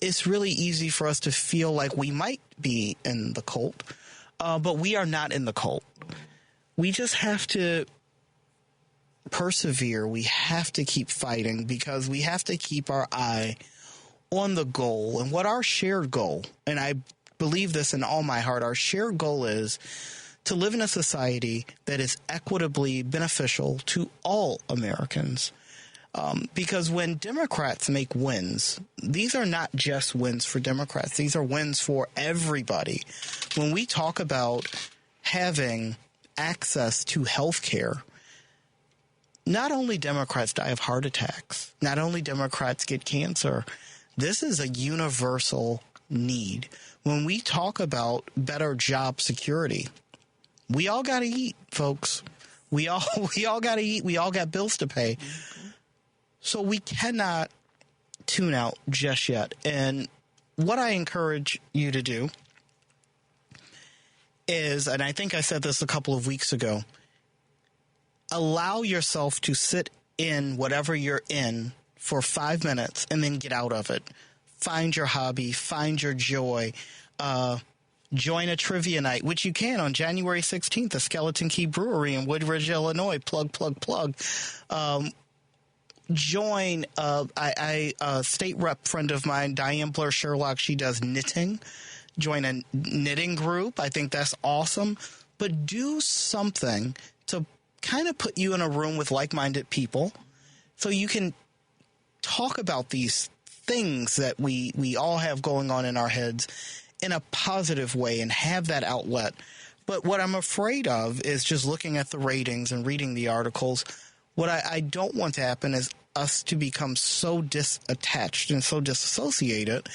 it's really easy for us to feel like we might be in the cult, but we are not in the cult. We just have to persevere. We have to keep fighting because we have to keep our eye on the goal and what our shared goal, and I believe this in all my heart, our shared goal is to live in a society that is equitably beneficial to all Americans. Because when Democrats make wins, these are not just wins for Democrats. These are wins for everybody. When we talk about having access to health care, not only Democrats die of heart attacks, not only Democrats get cancer, this is a universal need. When we talk about better job security, we all got to eat, folks. We all got to eat. We all got bills to pay. So we cannot tune out just yet. And what I encourage you to do is, and I think I said this a couple of weeks ago, allow yourself to sit in whatever you're in for 5 minutes and then get out of it. Find your hobby, find your joy, join a trivia night, which you can on January 16th, the Skeleton Key Brewery in Woodridge, Illinois. Plug. Join a state rep friend of mine, Diane Blair Sherlock. She does knitting. Join a knitting group. I think that's awesome. But do something to kind of put you in a room with like-minded people so you can talk about these things that we all have going on in our heads in a positive way and have that outlet. But what I'm afraid of is just looking at the ratings and reading the articles. What I don't want to happen is us to become so disattached and so disassociated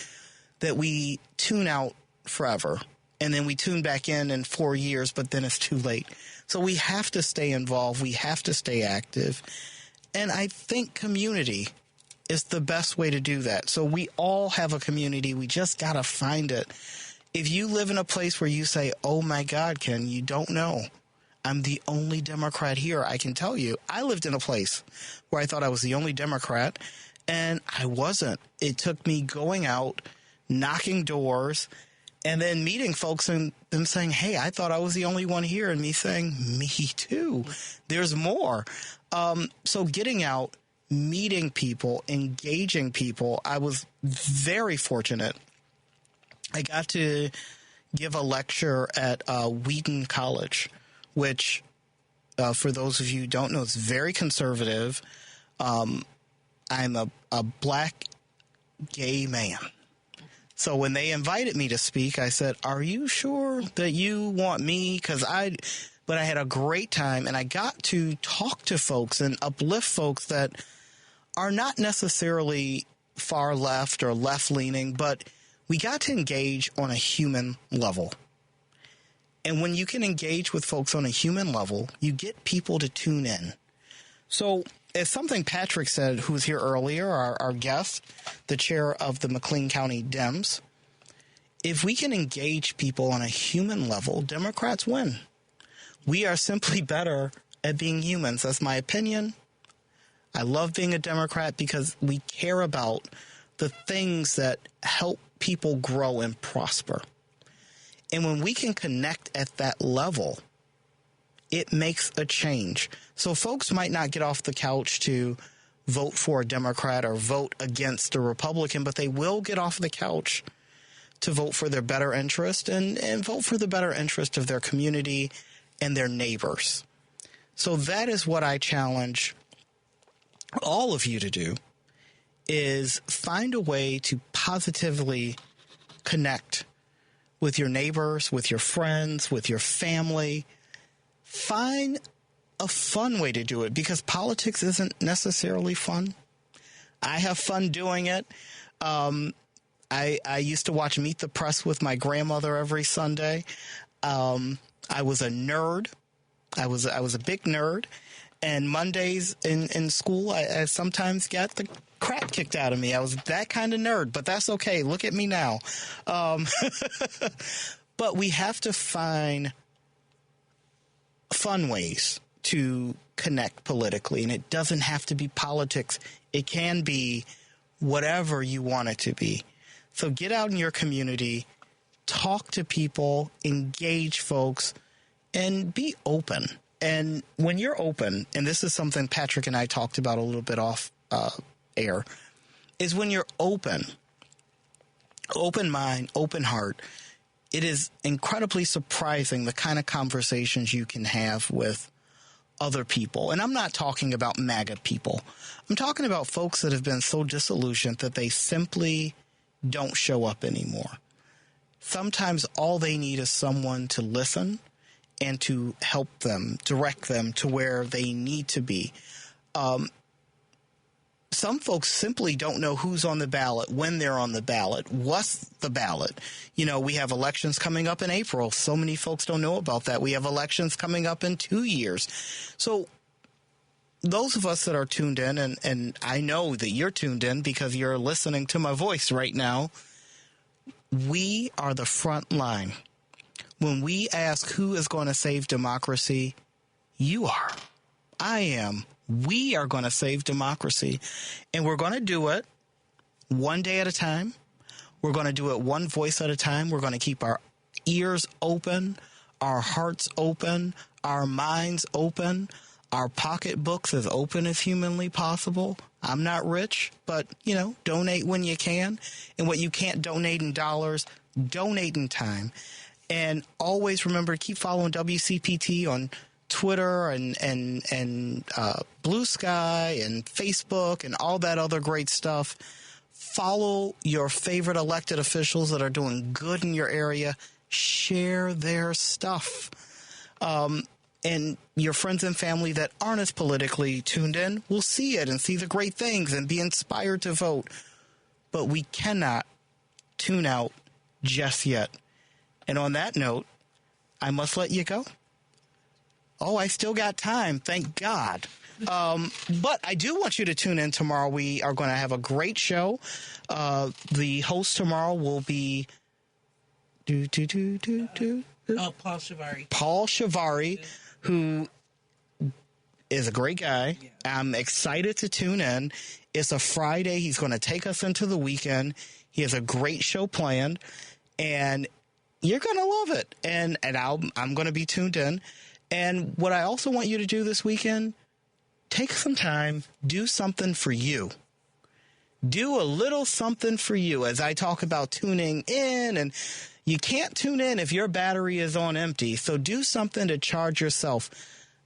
that we tune out forever. And then we tune back in 4 years, but then it's too late. So we have to stay involved. We have to stay active. And I think community is the best way to do that. So we all have a community. We just got to find it. If you live in a place where you say, oh, my God, Ken, you don't know. I'm the only Democrat here. I can tell you, I lived in a place where I thought I was the only Democrat, and I wasn't. It took me going out, knocking doors, and then meeting folks and them saying, hey, I thought I was the only one here, and me saying, me too. There's more. So getting out, meeting people, engaging people. I was very fortunate. I got to give a lecture at Wheaton College, which, for those of you who don't know, is very conservative. I'm a black gay man. So when they invited me to speak, I said, are you sure that you want me? But I had a great time, and I got to talk to folks and uplift folks that are not necessarily far left or left-leaning, but we got to engage on a human level. And when you can engage with folks on a human level, you get people to tune in. So as something Patrick said, who was here earlier, our guest, the chair of the McLean County Dems, if we can engage people on a human level, Democrats win. We are simply better at being humans. That's my opinion. I love being a Democrat because we care about the things that help people grow and prosper. And when we can connect at that level, it makes a change. So folks might not get off the couch to vote for a Democrat or vote against a Republican, but they will get off the couch to vote for their better interest and vote for the better interest of their community and their neighbors. So that is what I challenge all of you to do, is find a way to positively connect with your neighbors, with your friends, with your family. Find a fun way to do it, because politics isn't necessarily fun. I have fun doing it. I used to watch Meet the Press with my grandmother every Sunday. I was a nerd. I was a big nerd. And Mondays in school, I sometimes got the crap kicked out of me. I was that kind of nerd, but that's okay. Look at me now. But we have to find fun ways to connect politically, and it doesn't have to be politics. It can be whatever you want it to be. So get out in your community, talk to people, engage folks, and be open. And when you're open, and this is something Patrick and I talked about a little bit off air, is when you're open mind, open heart, it is incredibly surprising the kind of conversations you can have with other people. And I'm not talking about MAGA people. I'm talking about folks that have been so disillusioned that they simply don't show up anymore. Sometimes all they need is someone to listen and to help them, direct them to where they need to be. Some folks simply don't know who's on the ballot, when they're on the ballot, what's the ballot. You know, we have elections coming up in April. So many folks don't know about that. We have elections coming up in 2 years. So those of us that are tuned in, and I know that you're tuned in because you're listening to my voice right now, we are the front line. When we ask who is going to save democracy, you are. I am. We are going to save democracy. And we're going to do it one day at a time, We're going to do it one voice at a time. We're going to keep our ears open, our hearts open, our minds open, our pocketbooks as open as humanly possible. I'm not rich, but, donate when you can. And what you can't donate in dollars, donate in time. And always remember to keep following WCPT on Twitter and Blue Sky and Facebook and all that other great stuff. Follow your favorite elected officials that are doing good in your area. Share their stuff. And your friends and family that aren't as politically tuned in will see it and see the great things and be inspired to vote. But we cannot tune out just yet. And on that note, I must let you go. Oh, I still got time. Thank God. But I do want you to tune in tomorrow. We are going to have a great show. The host tomorrow will be Paul Shivari. Paul Shivari, who is a great guy. Yeah. I'm excited to tune in. It's a Friday. He's going to take us into the weekend. He has a great show planned, and you're going to love it. And I'm going to be tuned in. And what I also want you to do this weekend, take some time, do something for you. Do a little something for you as I talk about tuning in. And you can't tune in if your battery is on empty. So do something to charge yourself.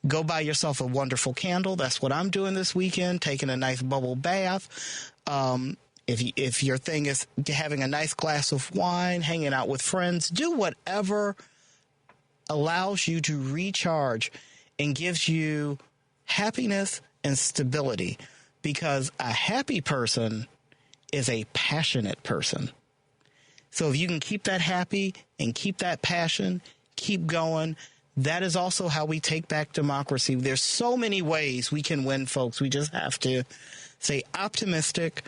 Go buy yourself a wonderful candle. That's what I'm doing this weekend, taking a nice bubble bath. If your thing is having a nice glass of wine, hanging out with friends, do whatever allows you to recharge and gives you happiness and stability, because a happy person is a passionate person. So if you can keep that happy and keep that passion, keep going, that is also how we take back democracy. There's so many ways we can win, folks. We just have to stay optimistic,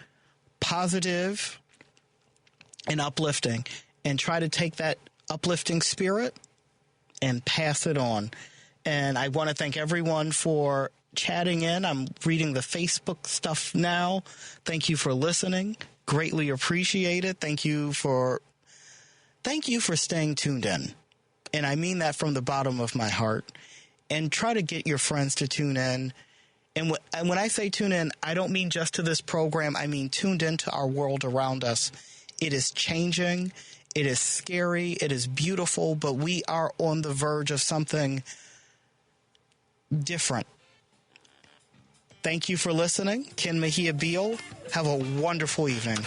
positive, and uplifting, and try to take that uplifting spirit and pass it on. And I want to thank everyone for chatting in. I'm reading the Facebook stuff now. Thank you for listening. Greatly appreciate it. Thank you for staying tuned in. And I mean that from the bottom of my heart. And try to get your friends to tune in. And when I say tune in, I don't mean just to this program. I mean tuned into our world around us. It is changing. It is scary. It is beautiful. But we are on the verge of something different. Thank you for listening. Ken Mejia-Beal. Have a wonderful evening.